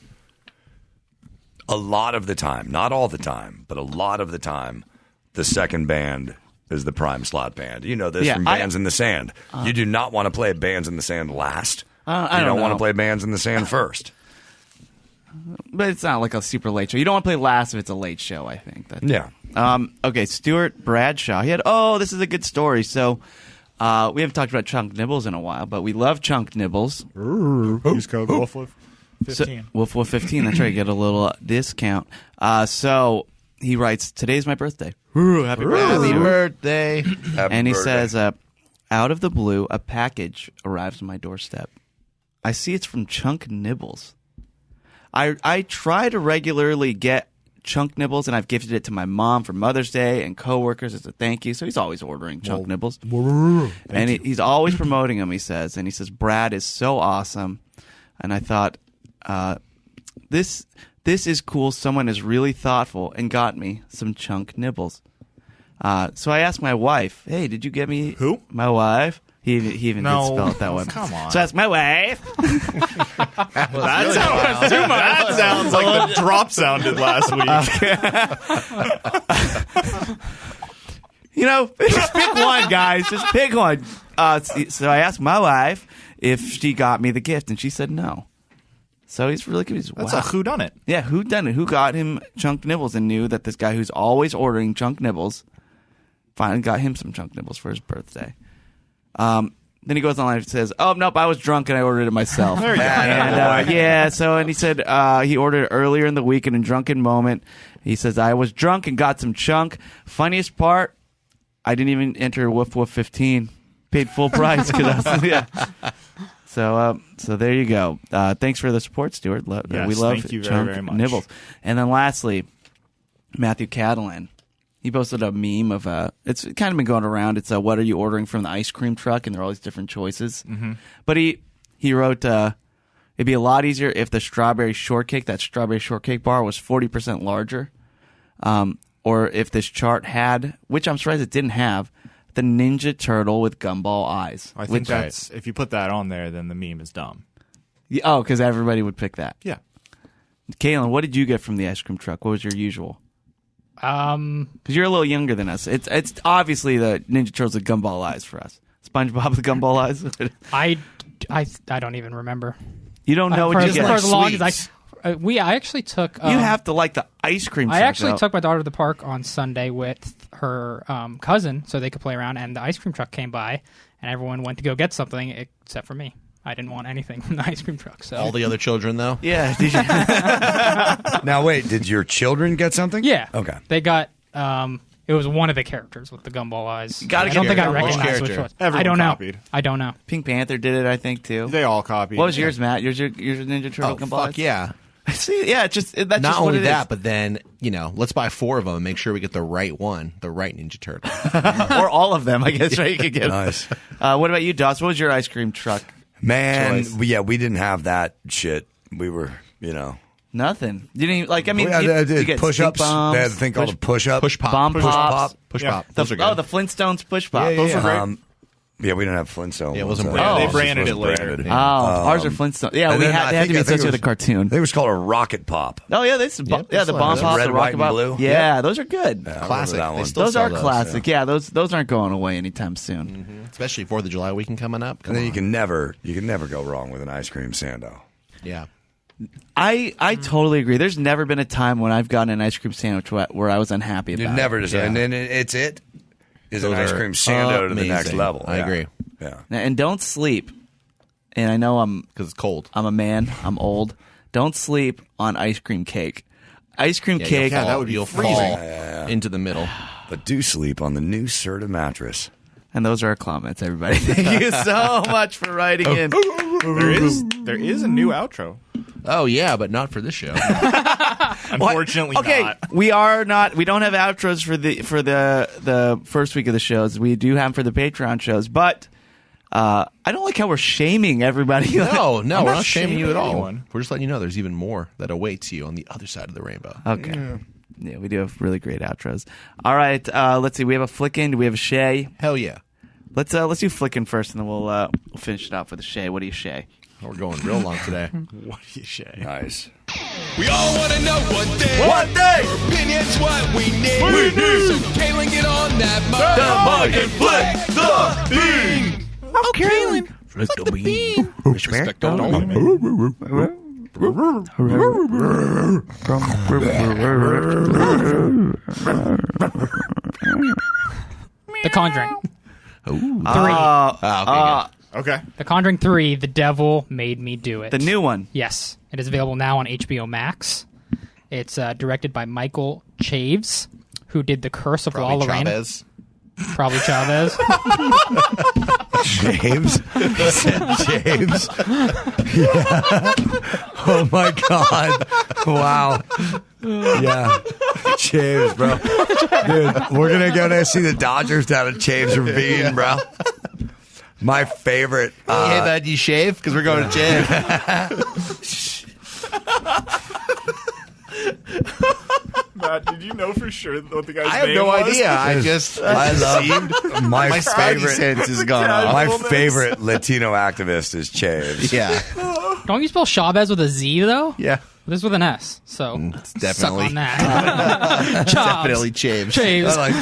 a lot of the time, not all the time, but a lot of the time, the second band is the prime slot band. You know this Yeah, from Bands in the Sand. You do not want to play Bands in the Sand last. I you don't want know. to play Bands in the Sand first. But it's not like a super late show. You don't want to play last if it's a late show, I think. Yeah. Okay, Stuart Bradshaw. This is a good story. So we haven't talked about Chunk Nibbles in a while, but we love Chunk Nibbles. Use code WOOF15. So, Woof Woof 15. That's right. You get a little discount. So he writes, "Today's my birthday. Happy birthday!" And he says, "Out of the blue, a package arrives on my doorstep. I see it's from Chunk Nibbles. I try to regularly get Chunk Nibbles, and I've gifted it to my mom for Mother's Day and coworkers as a thank you. So he's always ordering Chunk Nibbles, and he's always promoting them. He says, Brad is so awesome, and I thought, this is cool. Someone is really thoughtful and got me some Chunk Nibbles. So I asked my wife, "Hey, did you get me Who? my wife?" He even No. did spell it that way. Come on. So I asked my wife. That sounds like the drop sounded last week. Just pick one, guys. Just pick one. So I asked my wife if she got me the gift, and she said no. So he's really good. That's a whodunit. Yeah, who done it? Who got him Chunk Nibbles and knew that this guy who's always ordering Chunk Nibbles finally got him some Chunk Nibbles for his birthday. Then he goes online and says, "Oh, nope, I was drunk and I ordered it myself." There you go. And he said he ordered it earlier in the week in a drunken moment. He says, "I was drunk and got some Chunk. Funniest part, I didn't even enter Woof Woof 15. Paid full price." Yeah. So there you go. Thanks for the support, Stuart. Yes, we love thank you very, Chunk very much. Nibbles. And then lastly, Matthew Caelan. He posted a meme of it's kind of been going around. It's what are you ordering from the ice cream truck? And there are all these different choices. Mm-hmm. But he wrote, it'd be a lot easier if the strawberry shortcake bar was 40% larger. Or if this chart had, which I'm surprised it didn't have, the Ninja Turtle with gumball eyes. I think that's if you put that on there, then the meme is dumb. Oh, because everybody would pick that. Yeah. Caelan, what did you get from the ice cream truck? What was your usual? Because you're a little younger than us. It's obviously the Ninja Turtles with gumball eyes for us. SpongeBob with gumball eyes. I don't even remember. You don't know for what you as, get. for as long as Sweets. I actually took. You have to like the ice cream. I truck, actually though. took my daughter to the park on Sunday with her cousin so they could play around, and the ice cream truck came by, and everyone went to go get something except for me. I didn't want anything from the ice cream truck. So All the other children, though? Yeah. Did you? Now, wait, did your children get something? yeah, Okay. they got. It was one of the characters with the gumball eyes. Gotta I don't get think I your gumball recognized which character. was. Everyone I don't know. copied. I don't know. Pink Panther did it, I think, too. They all copied. What was yours, Matt? Yours your Ninja Turtle Oh, gumball? fuck yeah. See, yeah, that's Not just what only it that, is. but then, let's buy 4 of them and make sure we get the right one, the right Ninja Turtle. Or all of them, I guess, right? You could get Nice. What about you, Doss? What was your ice cream truck? Man, choice? we didn't have that shit. We were, Nothing. You didn't even, I mean, We had, you get push-ups. stink bombs, They had a thing called a push-up. Push pop. bomb Push pops. Push Yeah. pop. Those are good. Oh, the Flintstones push pop. Yeah, Those yeah. are great. Yeah, we didn't have Flintstone. Yeah, it wasn't ones. branded. They It branded just it wasn't later. branded. Oh, ours are Flintstones. Yeah, And we then had, I they had to think- be I think associated it with a cartoon. They was called a rocket pop. Oh yeah, the still bomb have pops, red, the white, rocket and pop. blue. Yeah, those are good. I remember Classic. that They one. still Those sell are classic. Yeah, those aren't going away anytime soon. Especially 4th of July weekend coming up. Come And then on. you can never go wrong with an ice cream sando. Yeah. I totally agree. There's never been a time when I've gotten an ice cream sandwich where I was unhappy about You it. never just, Yeah. and then it's an Those ice are cream sando to the next amazing. level. I Yeah. agree. Yeah. And don't sleep. And I know Because it's cold. I'm a man. I'm old. Don't sleep on ice cream cake. Ice cream cake. You'll fall, that would be you'll freezing. fall into the middle. But do sleep on the new Serta mattress. And those are our comments, everybody. Thank you so much for writing in. There is a new outro. Oh, yeah, but not for this show. Unfortunately, Okay, not. we don't have outros for the first week of the shows. We do have them for the Patreon shows, but I don't like how we're shaming everybody. No, we're not not shaming shaming you at all. anyone. We're just letting you know there's even more that awaits you on the other side of the rainbow. Okay. Yeah, we do have really great outros. All right, let's see. We have a flickin'. Do we have a Shay? Hell yeah. Let's do flickin' first, and then we'll finish it off with a Shay. What do you Shay? We're going real long today. What do you say? Nice. We all want to know what day. Your opinions, what we need. So Caelan, get on that mic. and flick the bean. Oh, Caelan. Flick the bean. Respect the The Conjuring. Okay. The Conjuring 3, The Devil Made Me Do It. The new one. Yes. It is available now on HBO Max. It's directed by Michael Chaves, who did The Curse of La Probably Llorona. Chavez. Probably Chavez. James? He said James? Yeah. Oh, my God. Wow. Yeah. James, bro. Dude, we're going to go to see the Dodgers down at James Ravine, bro. My favorite. Hey, bud, you shave? Because we're going to jail. Matt, did you know for sure what the guy's I have name no was? idea. I just I perceived. love My my spidey favorite. sense has gone off. My Casualness. favorite Latino activist is Chaves. Yeah. Don't you spell Chavez with a Z, though? Yeah. This is with an S, so It's definitely, suck on that. Chavez. definitely Chaves. Chaves. I like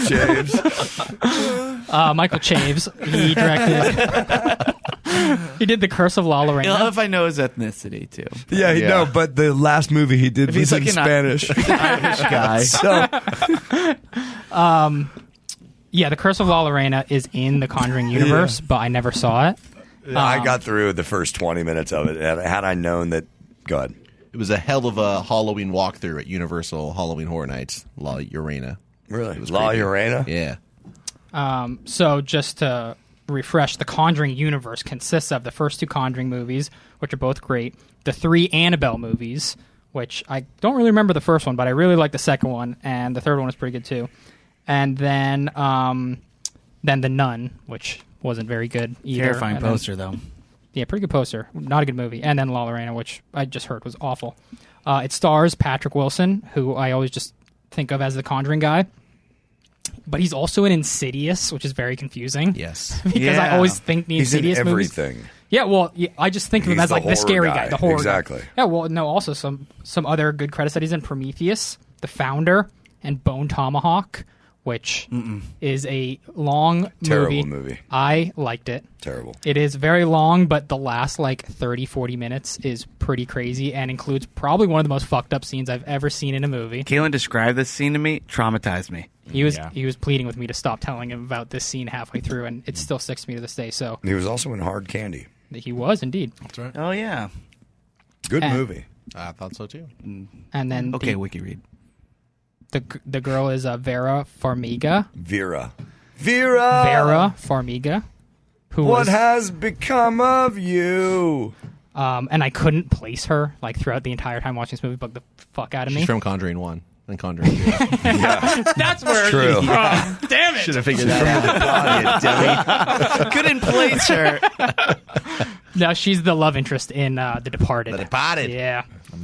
Chaves. Michael Chaves. He directed... he did The Curse of La I love Llorona. if I know his ethnicity too. Yeah, Yeah. no, but the last movie he did If was he's like in Spanish. Irish guy. So Yeah, The Curse of La Llorona is in the Conjuring universe, but I never saw it. I got through the first 20 minutes of it. Had I known that, go ahead. It was a hell of a Halloween walkthrough at Universal Halloween Horror Nights, La Llorona. Really? was La creepy. Llorona? Yeah. So just to refresh, the Conjuring universe consists of the first 2 Conjuring movies, which are both great, the 3 Annabelle movies, which I don't really remember the first one, but I really like the second one, and the third one was pretty good too. And then The Nun, which wasn't very good either. Terrifying And then- poster though. Yeah, pretty good poster. Not a good movie. And then La Llorona, which I just heard was awful. It stars Patrick Wilson, who I always just think of as the Conjuring guy. But he's also in Insidious, which is very confusing. Yes. Because I Yeah. always think the He's in Insidious movies. everything. Yeah, well, I just think of him He's as the like the horror scary guy. guy, the horror Exactly. guy. Yeah, well, no, also some other good credits that he's in: Prometheus, The Founder, and Bone Tomahawk, which is a long Terrible movie. I liked it. Terrible. It is very long, but the last 30, 40 minutes is pretty crazy and includes probably one of the most fucked up scenes I've ever seen in a movie. Caelan described this scene to me, traumatized me. He was pleading with me to stop telling him about this scene halfway through, and it still sticks to me to this day. So He was also in Hard Candy. he was indeed. That's right. Oh, yeah. Good And- movie. I thought so too. And then Okay, Wiki read. the girl is Vera Farmiga. Vera. Vera Farmiga. Who What was, has become of you? and I couldn't place her throughout the entire time watching this movie. Bugged the fuck out of me. She's from Conjuring 1 and Conjuring 2. That's where True. she's from. Damn it! Should have figured that out. Couldn't place her. No, she's the love interest in The Departed. The Departed. Yeah.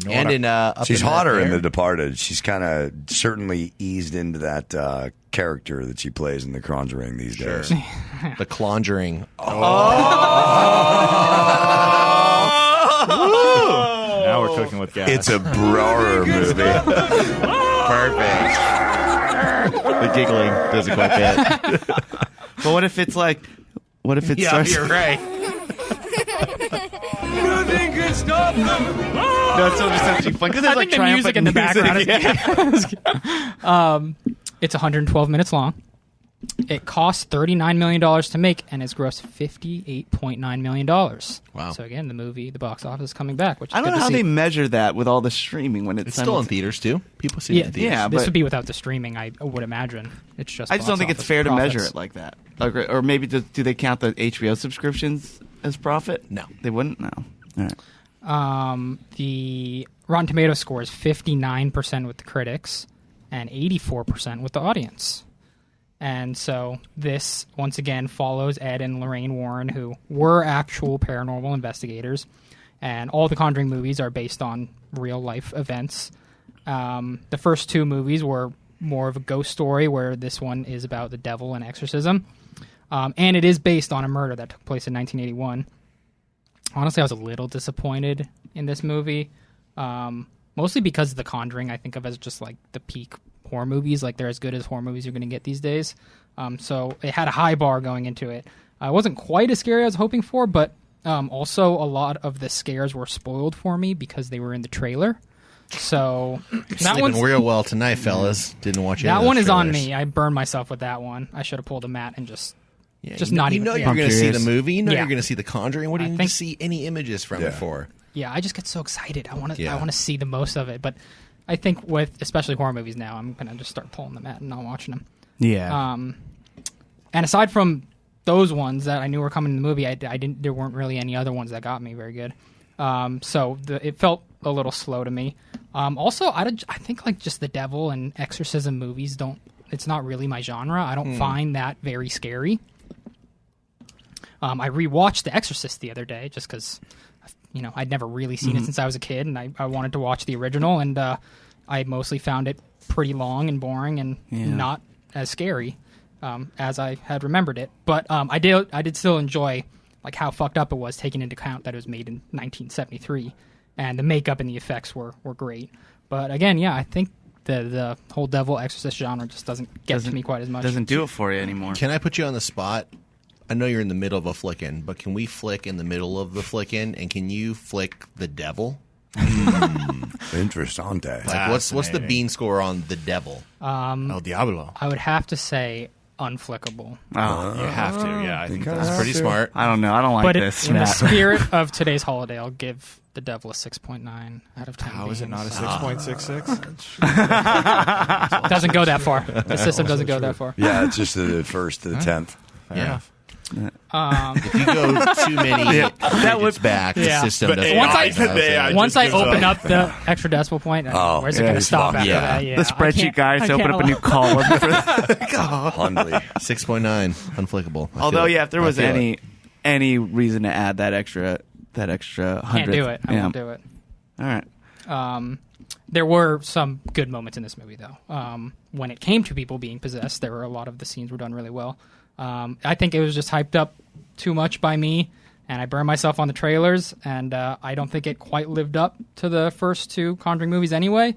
And in Up She's in That hotter in Air. The Departed. She's kind of certainly eased into that character that she plays in The Conjuring these days. The Conjuring. Now we're cooking with gas. It's a Brower movie. Perfect. The giggling doesn't quite fit. But what if it's what if it starts? you're right. Nothing can stop them. No, it's still just actually fun because I there's think the music in the background is It's 112 minutes long. It cost $39 million to make and has grossed $58.9 million. Wow. So again, the box office is coming back, which is I don't good know to how see. they measure that with all the streaming when It's still in theaters too. People see it in theaters. Yeah, This but- would be without the streaming, I would imagine. It's just I just don't box think it's office fair to profits. measure it like that. Or maybe do they count the HBO subscriptions as profit? No. They wouldn't? No. All right. The Rotten Tomatoes score is 59% with the critics and 84% with the audience. And so this, once again, follows Ed and Lorraine Warren, who were actual paranormal investigators. And all the Conjuring movies are based on real-life events. The first two movies were more of a ghost story, where this one is about the devil and exorcism. And it is based on a murder that took place in 1981. Honestly, I was a little disappointed in this movie, mostly because of The Conjuring. I think of as just the peak horror movies. They're as good as horror movies you're going to get these days. So it had a high bar going into it. It wasn't quite as scary as I was hoping for, but also a lot of the scares were spoiled for me because they were in the trailer. So that Sleeping one's real well tonight, fellas. Didn't watch any that of those one is on trailers. me. I burned myself with that one. I should have pulled a mat and just Yeah, not you even. know yeah. you're going to see the curious. movie. You know Yeah. you're going to see The Conjuring. What do I you need think- to see any images from it for? Yeah, I just get so excited. I want to. Yeah. I want to see the most of it. But I think with especially horror movies now, I'm gonna just start pulling them out and not watching them. Yeah. And aside from those ones that I knew were coming in the movie, I didn't. There weren't really any other ones that got me very good. So it felt a little slow to me. Also, I think just the devil and exorcism movies don't. It's not really my genre. I don't find that very scary. I rewatched The Exorcist the other day just because, I'd never really seen it since I was a kid, and I wanted to watch the original, and I mostly found it pretty long and boring and not as scary as I had remembered it. But I did still enjoy how fucked up it was, taking into account that it was made in 1973, and the makeup and the effects were great. But again, yeah, I think the whole devil exorcist genre just doesn't get to me quite as much. Doesn't do it for you anymore. Can I put you on the spot? I know you're in the middle of a flickin', but can we flick in the middle of the flickin', and can you flick the devil? Interessante. What's the Fascinating. bean score on the devil? El Diablo. I would have to say unflickable. Oh, You have to, yeah. I think that's That's pretty smart. I don't know. I don't like But this. in the Matt. spirit of today's holiday, I'll give the devil a 6.9 out of 10. How is it not a beans. 6.66? Doesn't go that far. The system doesn't go that far. Yeah, it's just the first to the 10th. Yeah. If you go too many digits back, Yeah. the system But doesn't. Once I- recognize it. AI Once I just gives open up. up the extra decimal point, where's it yeah, going to it's stop fucked. after Yeah. that? Yeah, The I spreadsheet can't- guys I to open can't up a new allow- column. For Hundly. 6.9, unflickable. I Although, feel it. yeah, if there I was feel it. any reason to add that extra Can't 100, do it. I won't do it. All right. There were some good moments in this movie, though. When it came to people being possessed, there were a lot of the scenes were done really well. I think it was just hyped up too much by me, and I burned myself on the trailers, and I don't think it quite lived up to the first two Conjuring movies anyway.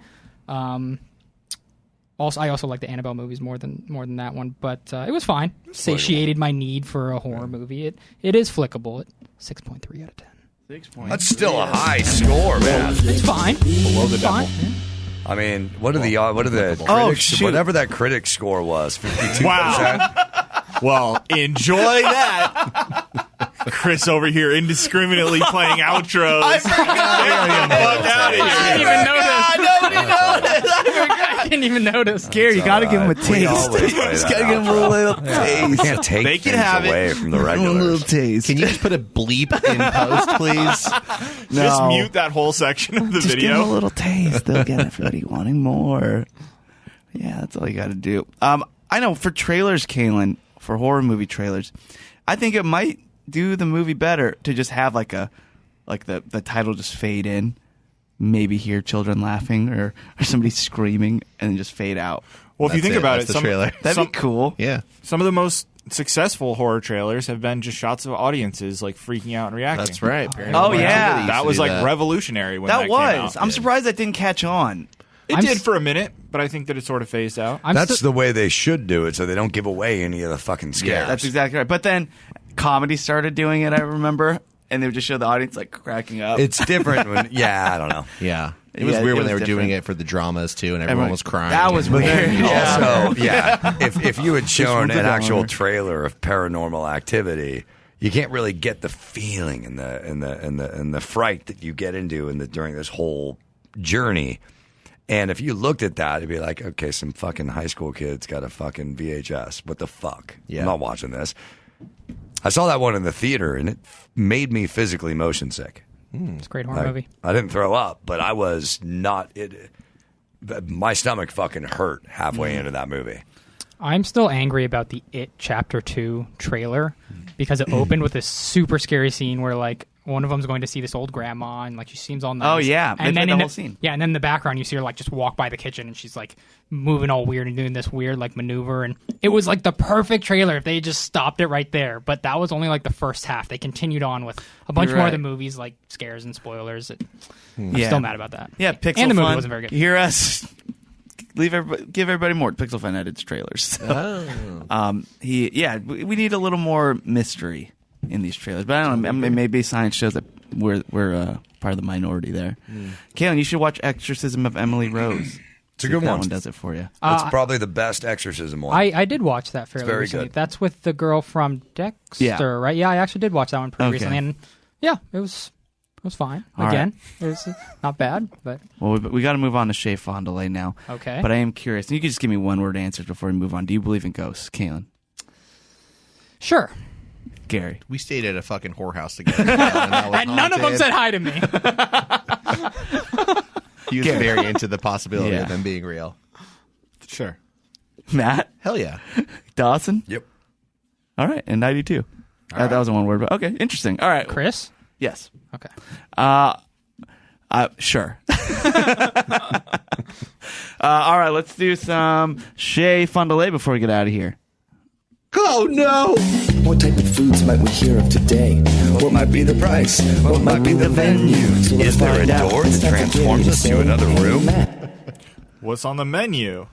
I also like the Annabelle movies more than that one, but it was fine. Satiated my need for a horror movie. It is flickable at 6.3 out of 10. 6 points. That's still a high score, man. It's fine. Below the Fine. double. I mean, what are the Oh, critics, shoot. whatever that critic score was, 52%. Wow. Well, enjoy that. Chris over here indiscriminately playing outros. I forgot. I didn't even notice. Gary, you got to give him a taste. We always play Just that got to give him a little taste. You can't take They can things have it. away from the A little regulars. taste. Can you just put a bleep in post, please? Just No. mute that whole section of the Just give him a video. little taste. They'll get everybody wanting more. Yeah, that's all you got to do. I know for trailers, Caelan, for horror movie trailers, I think it might do the movie better to just have the title just fade in. Maybe hear children laughing or somebody screaming and then just fade out. Well, if you That's think it. about That's it, the trailer. That'd be cool. Yeah. some of the most successful horror trailers have been just shots of audiences like freaking out and reacting. That's right. Oh, yeah. That was like revolutionary when that That came out. was. I'm surprised that didn't catch on. It did for a minute, but I think that it sort of phased out. That's the way they should do it, so they don't give away any of the fucking scares. Yeah, that's exactly right. But then comedy started doing it, I remember, and they would just show the audience like cracking up. It's different when, I don't know. Yeah. It was Yeah, weird it when was they were doing different. it for the dramas, too, and everyone was crying. That was But weird. then Yeah. also, if you had shown was an a actual bummer. trailer of Paranormal Activity, you can't really get the feeling and the fright that you get into during this whole journey. And if you looked at that, it'd be like, okay, some fucking high school kids got a fucking VHS. What the fuck? Yeah. I'm not watching this. I saw that one in the theater, and it made me physically motion sick. It's a great horror movie. I didn't throw up, but I was not. My stomach fucking hurt halfway into that movie. I'm still angry about the It Chapter 2 trailer because it opened with this super scary scene where like one of them's going to see this old grandma and like she seems all nice. Oh, yeah. They and played then the in whole scene. Yeah, and then in the background you see her like just walk by the kitchen and she's like moving all weird and doing this weird like maneuver, and it was like the perfect trailer if they just stopped it right there. But that was only like the first half. They continued on with a bunch You're more right. of the movies like scares and spoilers. I'm Yeah. still mad about that. Yeah, Pixel and the movie Fun. wasn't very good. You hear us? Give everybody more. Pixel Fun edits trailers. So, we need a little more mystery in these trailers. But I don't know. Maybe science shows that we're part of the minority there. Caelan, you should watch Exorcism of Emily Rose. It's a good that one. one does it for you. That's probably the best exorcism one. I did watch that fairly very recently. good. That's with the girl from Dexter, Yeah. right? Yeah, I actually did watch that one pretty Okay. recently, and yeah, it was fine. All Again, it was not bad, but Well, we got to move on to Shea Fondiler now. okay. But I am curious. You can just give me one word answers before we move on. Do you believe in ghosts, Caelan? Sure. Gary? We stayed at a fucking whorehouse together. and that was And none of them haunted. said hi to me. He was very into the possibility Yeah. of them being real. Sure. Matt? Hell yeah. Dawson? Yep. All right, and 92. That wasn't one word, but okay, interesting. All right. Chris? Yes. Okay. Sure. All right, let's do some Shea Fondiler before we get out of here. Oh, no. What type of foods might we hear of today? What might be the price? What might be the venue? So let's Is there find a out. door It's that time for transforms Gary us to say, another "Hey, room?" Matt." What's on the menu?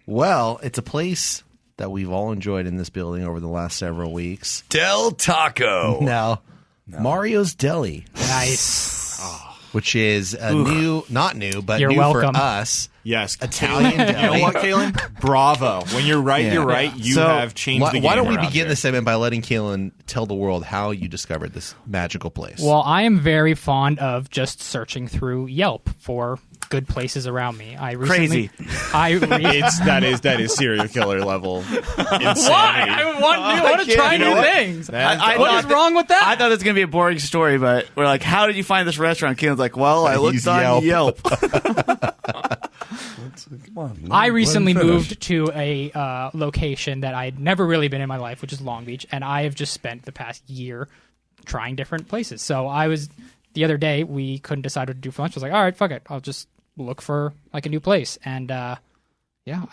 Well, it's a place that we've all enjoyed in this building over the last several weeks. Del Taco. No. Mario's Deli, Nice. which is a not new, but You're new welcome. for us. Yes. Italian You know deli. what, Caelan? Bravo. When you're right, Yeah. you're right. You So, have changed the game. Why don't we around begin here. this segment by letting Caelan tell the world how you discovered this magical place? Well, I am very fond of just searching through Yelp for good places around me. I recently, That is serial killer level insanity. Why? I want to try You know new what? things. I What thought is wrong with that? I thought it was going to be a boring story, but we're like, how did you find this restaurant? Caelan's like, well, I looked Use on Yelp. I recently moved to a location that I had never really been in my life, which is Long Beach, and I have just spent the past year trying different places. So the other day, we couldn't decide what to do for lunch. I was like, all right, fuck it. I'll just look for like a new place. And I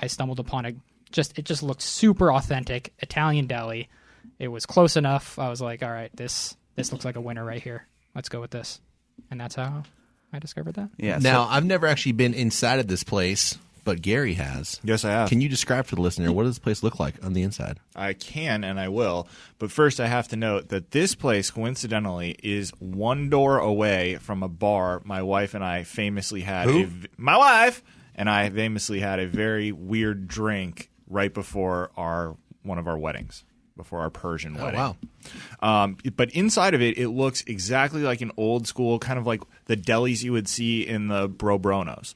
stumbled upon it just looked super authentic, Italian deli. It was close enough. I was like, all right, this looks like a winner right here. Let's go with this. And that's how I discovered that. Yeah. now, I've never actually been inside of this place, but Gary has. Yes, I have. Can you describe for the listener what does this place look like on the inside? I can and I will. But first, I have to note that this place, coincidentally, is one door away from a bar my wife and I famously had. My wife and I famously had a very weird drink right before one of our weddings. Before our Persian wedding. Oh, wow. But inside of it, it looks exactly like an old school, kind of like the delis you would see in the Bro Bronos.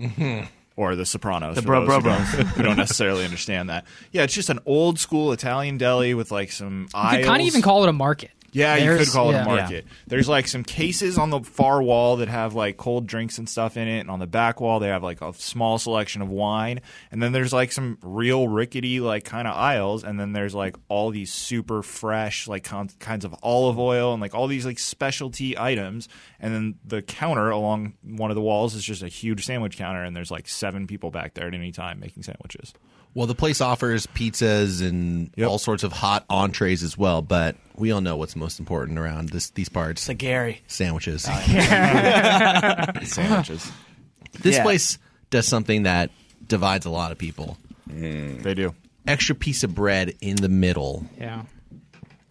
Mm-hmm. Or the Sopranos. The Bro Bronos. Who don't necessarily understand that. Yeah, it's just an old school Italian deli with like some aisles. You could kind of even call it a market. Yeah, you could call it a yeah. market. There's like some cases on the far wall that have like cold drinks and stuff in it, and on the back wall they have like a small selection of wine, and then there's like some real rickety like kind of aisles, and then there's like all these super fresh like kinds of olive oil and like all these like specialty items, and then the counter along one of the walls is just a huge sandwich counter, and there's like 7 people back there at any time making sandwiches. Well, the place offers pizzas and all sorts of hot entrees as well, but we all know what's most important around these parts. The Gary. Sandwiches. Sandwiches. This place does something that divides a lot of people. They do. Extra piece of bread in the middle. Yeah.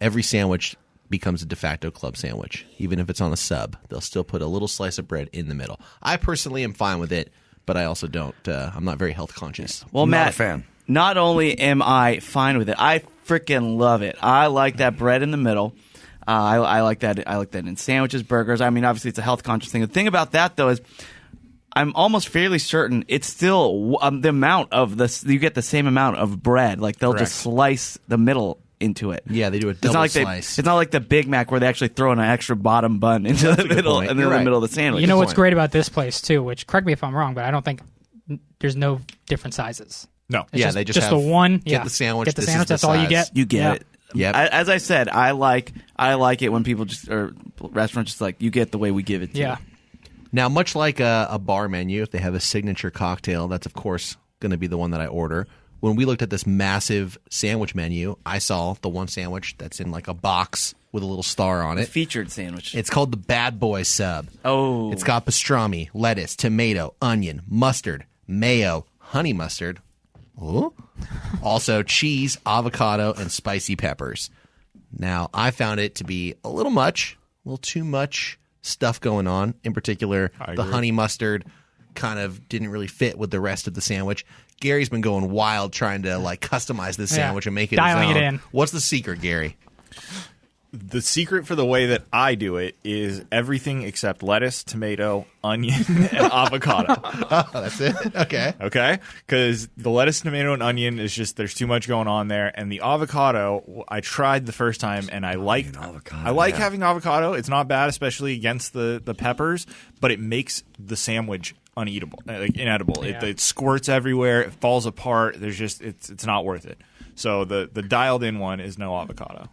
Every sandwich becomes a de facto club sandwich. Even if it's on a sub, they'll still put a little slice of bread in the middle. I personally am fine with it, but I also don't. I'm not very health conscious. Well, Not Matt, a fan. Not only am I fine with it, I freaking love it. I like that bread in the middle. I like that. I like that in sandwiches, burgers. I mean, obviously, it's a health conscious thing. The thing about that, though, is I'm almost fairly certain it's still the amount of this. You get the same amount of bread. Like they'll just slice the middle into it. Yeah, they do a double slice. It's not like the Big Mac where they actually throw in an extra bottom bun into the middle and then the middle of the sandwich. You know what's great about this place too? Which correct me if I'm wrong, but I don't think there's no different sizes. No. It's they just the have, one. Get the sandwich. Get the this sandwich. is the That's all you size. get. You get it. Yep. As I said, I like it when people or restaurants just like you get the way we give it to you. Now, much like a bar menu, if they have a signature cocktail, that's of course going to be the one that I order. When we looked at this massive sandwich menu, I saw the one sandwich that's in like a box with a little star on it. Featured sandwich. It's called the Bad Boy Sub. Oh. It's got pastrami, lettuce, tomato, onion, mustard, mayo, honey mustard. Ooh. Also cheese, avocado, and spicy peppers. Now, I found it to be a little too much stuff going on. In particular, the honey mustard kind of didn't really fit with the rest of the sandwich. Gary's been going wild trying to like customize this sandwich and make it dialing his own. it in. What's the secret, Gary? The secret for the way that I do it is everything except lettuce, tomato, onion, and avocado. Oh, that's it? Okay. Okay? Because the lettuce, tomato, and onion is just, there's too much going on there. And the avocado, I tried the first time, and I like having avocado. It's not bad, especially against the peppers, but it makes the sandwich uneatable, like inedible. Yeah. It squirts everywhere. It falls apart. There's just, it's not worth it. So the dialed in one is no avocado.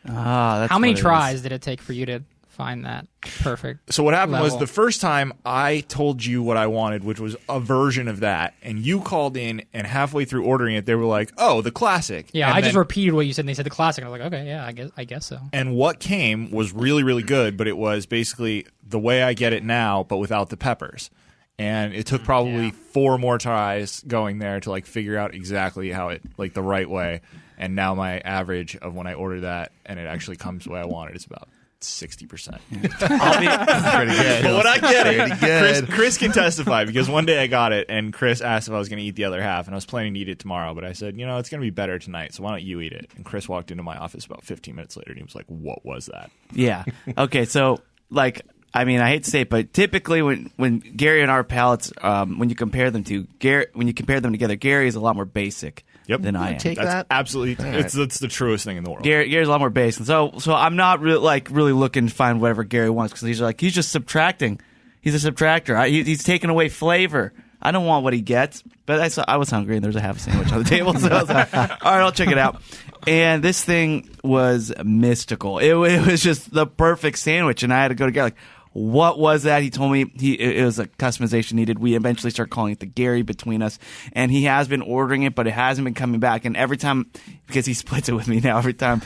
That's How many what it tries is. did it take for you to find that perfect? So what happened was level? the first time I told you what I wanted, which was a version of that, and you called in, and halfway through ordering it, they were like, "Oh, the classic." Yeah, and I just then- repeated what you said, and they said the classic. I was like, okay, yeah, I guess so. And what came was really, really good, but it was basically the way I get it now, but without the peppers. And it took probably 4 more tries going there to like figure out exactly how it like the right way. And now my average of when I order that and it actually comes the way I want it is about 60%. Pretty good. But when I get Pretty good. it, Chris can testify because one day I got it and Chris asked if I was going to eat the other half, and I was planning to eat it tomorrow, but I said, it's going to be better tonight, so why don't you eat it? And Chris walked into my office about 15 minutes later and he was like, "What was that?" Yeah. Okay. So, like, I mean, I hate to say it, but typically when Gary and our palates, when you compare them together, Gary is a lot more basic than I am. Take That's that. absolutely, it's the truest thing in the world. Gary's a lot more basic. So I'm not really looking to find whatever Gary wants because he's just subtracting. He's a subtractor. He's taking away flavor. I don't want what he gets. But I was hungry and there's a half sandwich on the table, so I was like, all right, I'll check it out. And this thing was mystical. It was just the perfect sandwich, and I had to go to Gary like, what was that? He told me it was a customization needed. We eventually started calling it the Gary between us, and he has been ordering it, but it hasn't been coming back. And every time, because he splits it with me now every time,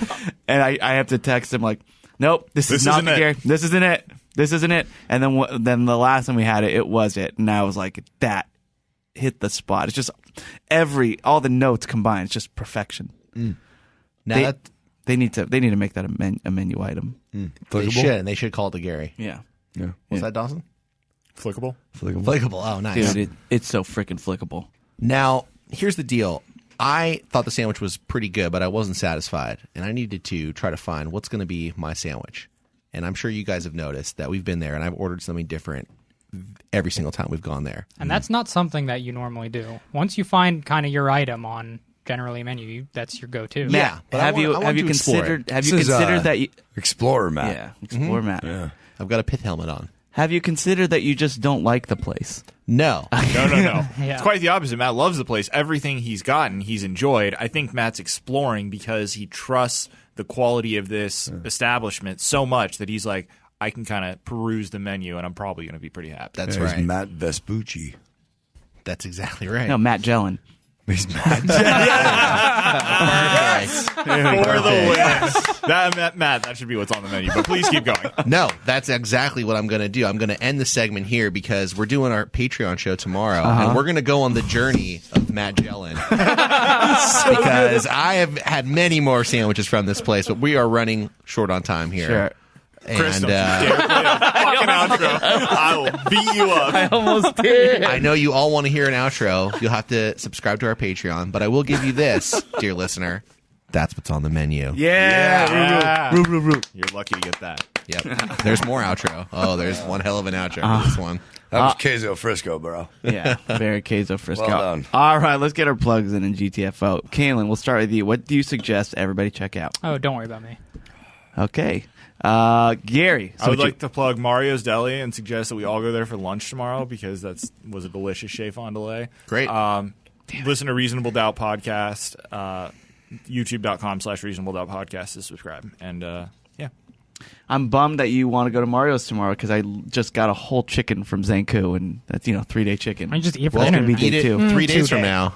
and I have to text him like, nope, this is not the Gary. This isn't it. This isn't it. And then the last time we had it, it was it. And I was like, that hit the spot. It's just all the notes combined. It's just perfection. Now They need to make that a menu item. they should, and they should call it the Gary. Yeah. What's that, Dawson? Flickable. Flickable. Oh, nice. Dude, it's so freaking flickable. Now, here's the deal. I thought the sandwich was pretty good, but I wasn't satisfied, and I needed to try to find what's going to be my sandwich. And I'm sure you guys have noticed that we've been there, and I've ordered something different every single time we've gone there. And that's not something that you normally do. Once you find kind of your item on generally menu, that's your go-to. Yeah, but have you considered that Explorer Matt. Yeah, Explorer Matt. Yeah. I've got a pith helmet on. Have you considered that you just don't like the place? No. No. Yeah. It's quite the opposite. Matt loves the place. Everything he's gotten, he's enjoyed. I think Matt's exploring because he trusts the quality of this establishment so much that he's like, I can kind of peruse the menu, and I'm probably going to be pretty happy. That's There's right. Matt Vespucci. That's exactly right. No, Matt Jellin. He's Matt. For the win. Matt, that should be what's on the menu. But please keep going. No, that's exactly what I'm going to do. I'm going to end the segment here because we're doing our Patreon show tomorrow, and we're going to go on the journey of Matt Jellin. Because I have had many more sandwiches from this place, but we are running short on time here. Sure. Chris, And don't you dare play a fucking outro. I will beat you up. I almost did. I know you all want to hear an outro. You'll have to subscribe to our Patreon, but I will give you this, dear listener. That's what's on the menu. Yeah. You're lucky to get that. Yep. There's more outro. Oh, there's one hell of an outro for this one. That was Queso Frisco, bro. Yeah, very Queso Frisco. Well done. All right, let's get our plugs in GTFO. Caelan, we'll start with you. What do you suggest everybody check out? Oh, don't worry about me. Okay. Gary. I would like to plug Mario's Deli and suggest that we all go there for lunch tomorrow because was a delicious chez Fondiler. Great. Listen to Reasonable Doubt podcast, youtube.com/Reasonable Doubt podcast to subscribe. And yeah. I'm bummed that you want to go to Mario's tomorrow because I just got a whole chicken from Zanku, and that's 3-day chicken. I just eat for Well, dinner. it's gonna be Eat day it two. 3 days from now.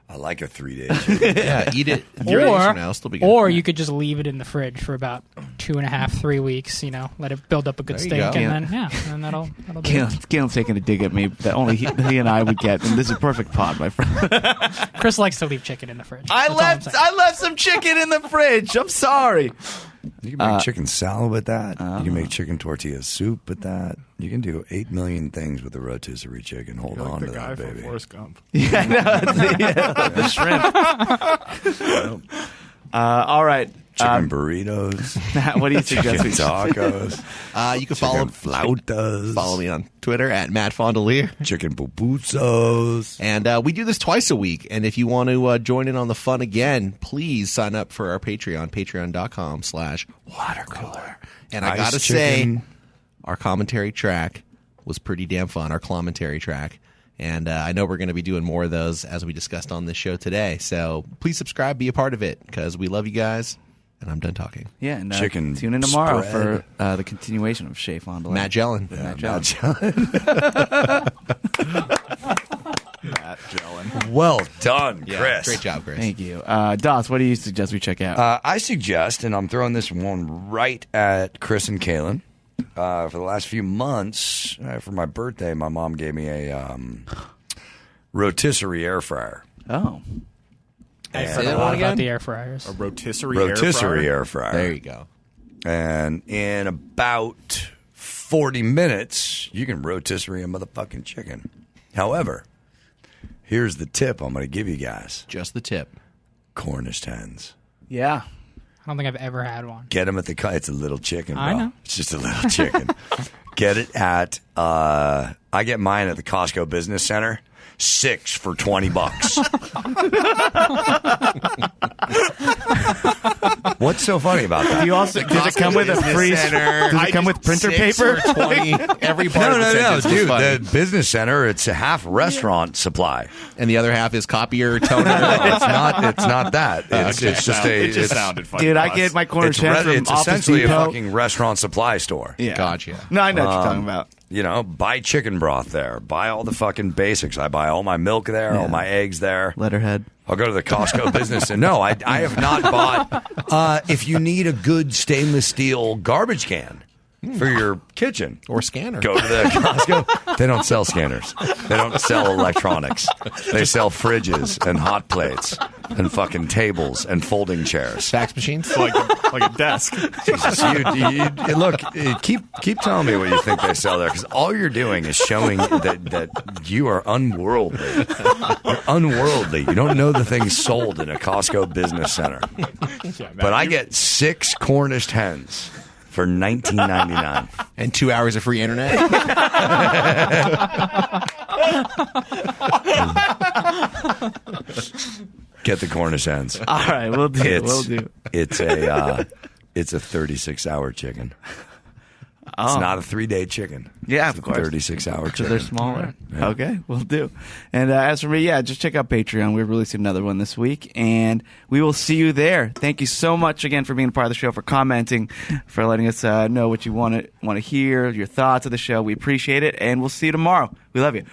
I like a 3-day chicken. Yeah, eat it 3 days from now. It'll still be good. Or you could just leave it in the fridge for about 2.5, 3 weeks. Let it build up a good There you stink, go. and then that'll be it. Caelan's taking a dig at me that only he and I would get, and this is a perfect pod, my friend. Chris likes to leave chicken in the fridge. I That's all I'm saying. left some chicken in the fridge. I'm sorry. You can make chicken salad with that. You can make chicken tortilla soup with that. You can do 8 million things with the rotisserie chicken. Hold You're on like to the guy that, from baby. Forrest Gump. Yeah, I know. The shrimp. All right. Chicken burritos. Matt, what do you suggest? Chicken tacos. You can follow Chicken flautas. Follow me on Twitter at Matt Fondiler. Chicken pupusas. And we do this twice a week. And if you want to join in on the fun again, please sign up for our Patreon, patreon.com/watercooler. And I Ice got to say, chicken. our commentary track was pretty damn fun, our commentary track. And I know we're going to be doing more of those as we discussed on this show today. So please subscribe, be a part of it, because we love you guys. And I'm done talking. Yeah, and Chicken tune in tomorrow spread. for the continuation of Chez Fondiler. Matt Jellin. Matt Matt Jellin. Matt Jellin. Well done, Yeah, Chris. great job, Chris. Thank you. Doss, what do you suggest we check out? I suggest, and I'm throwing this one right at Chris and Caelan. For the last few months, for my birthday, my mom gave me a rotisserie air fryer. Oh. I Say forgot that a one lot again? about the air fryers. A rotisserie Rotisserie air air fryer. There you go. And in about 40 minutes, you can rotisserie a motherfucking chicken. However, here's the tip I'm going to give you guys. Just the tip. Cornish hens. Yeah. I don't think I've ever had one. Get them at the it's a little chicken, bro. I know. It's just a little chicken. Get it at I get mine at the Costco Business Center. 6 for $20. What's so funny about that? Do you also does it come with a free? Does it come with printer paper? 20. Every part of the No, sentence was dude. funny. The Business Center, it's a half restaurant supply. And the other half is copier, toner. It's not that. It's just It just it's- sounded funny. Dude, to I us. get my Cornish It's, hens from it's Office essentially a Depot. fucking restaurant supply store. Yeah. Gotcha. No, I know what you're talking about. You know, buy chicken broth there. Buy all the fucking basics. I buy all my milk there, all my eggs there. Letterhead. I'll go to the Costco business. And no, I have not bought. If you need a good stainless steel garbage can, for your kitchen. Or scanner. Go to the Costco. They don't sell scanners. They don't sell electronics. They sell fridges and hot plates and fucking tables and folding chairs. Fax machines? like a desk. Jesus, look, keep telling me what you think they sell there, because all you're doing is showing that you are unworldly. You're unworldly. You don't know the things sold in a Costco business center. Yeah, But I get 6 Cornish hens for $19.99 and 2 hours of free internet. Get the Cornish hens. All right, we'll do. It's a 36-hour chicken. It's not a 3-day chicken. Yeah, it's of course. 36-hour chicken. So they're smaller. Yeah. Okay, we'll do. And as for me, just check out Patreon. We're releasing another one this week, and we will see you there. Thank you so much again for being a part of the show, for commenting, for letting us know what you want to hear, your thoughts of the show. We appreciate it, and we'll see you tomorrow. We love you.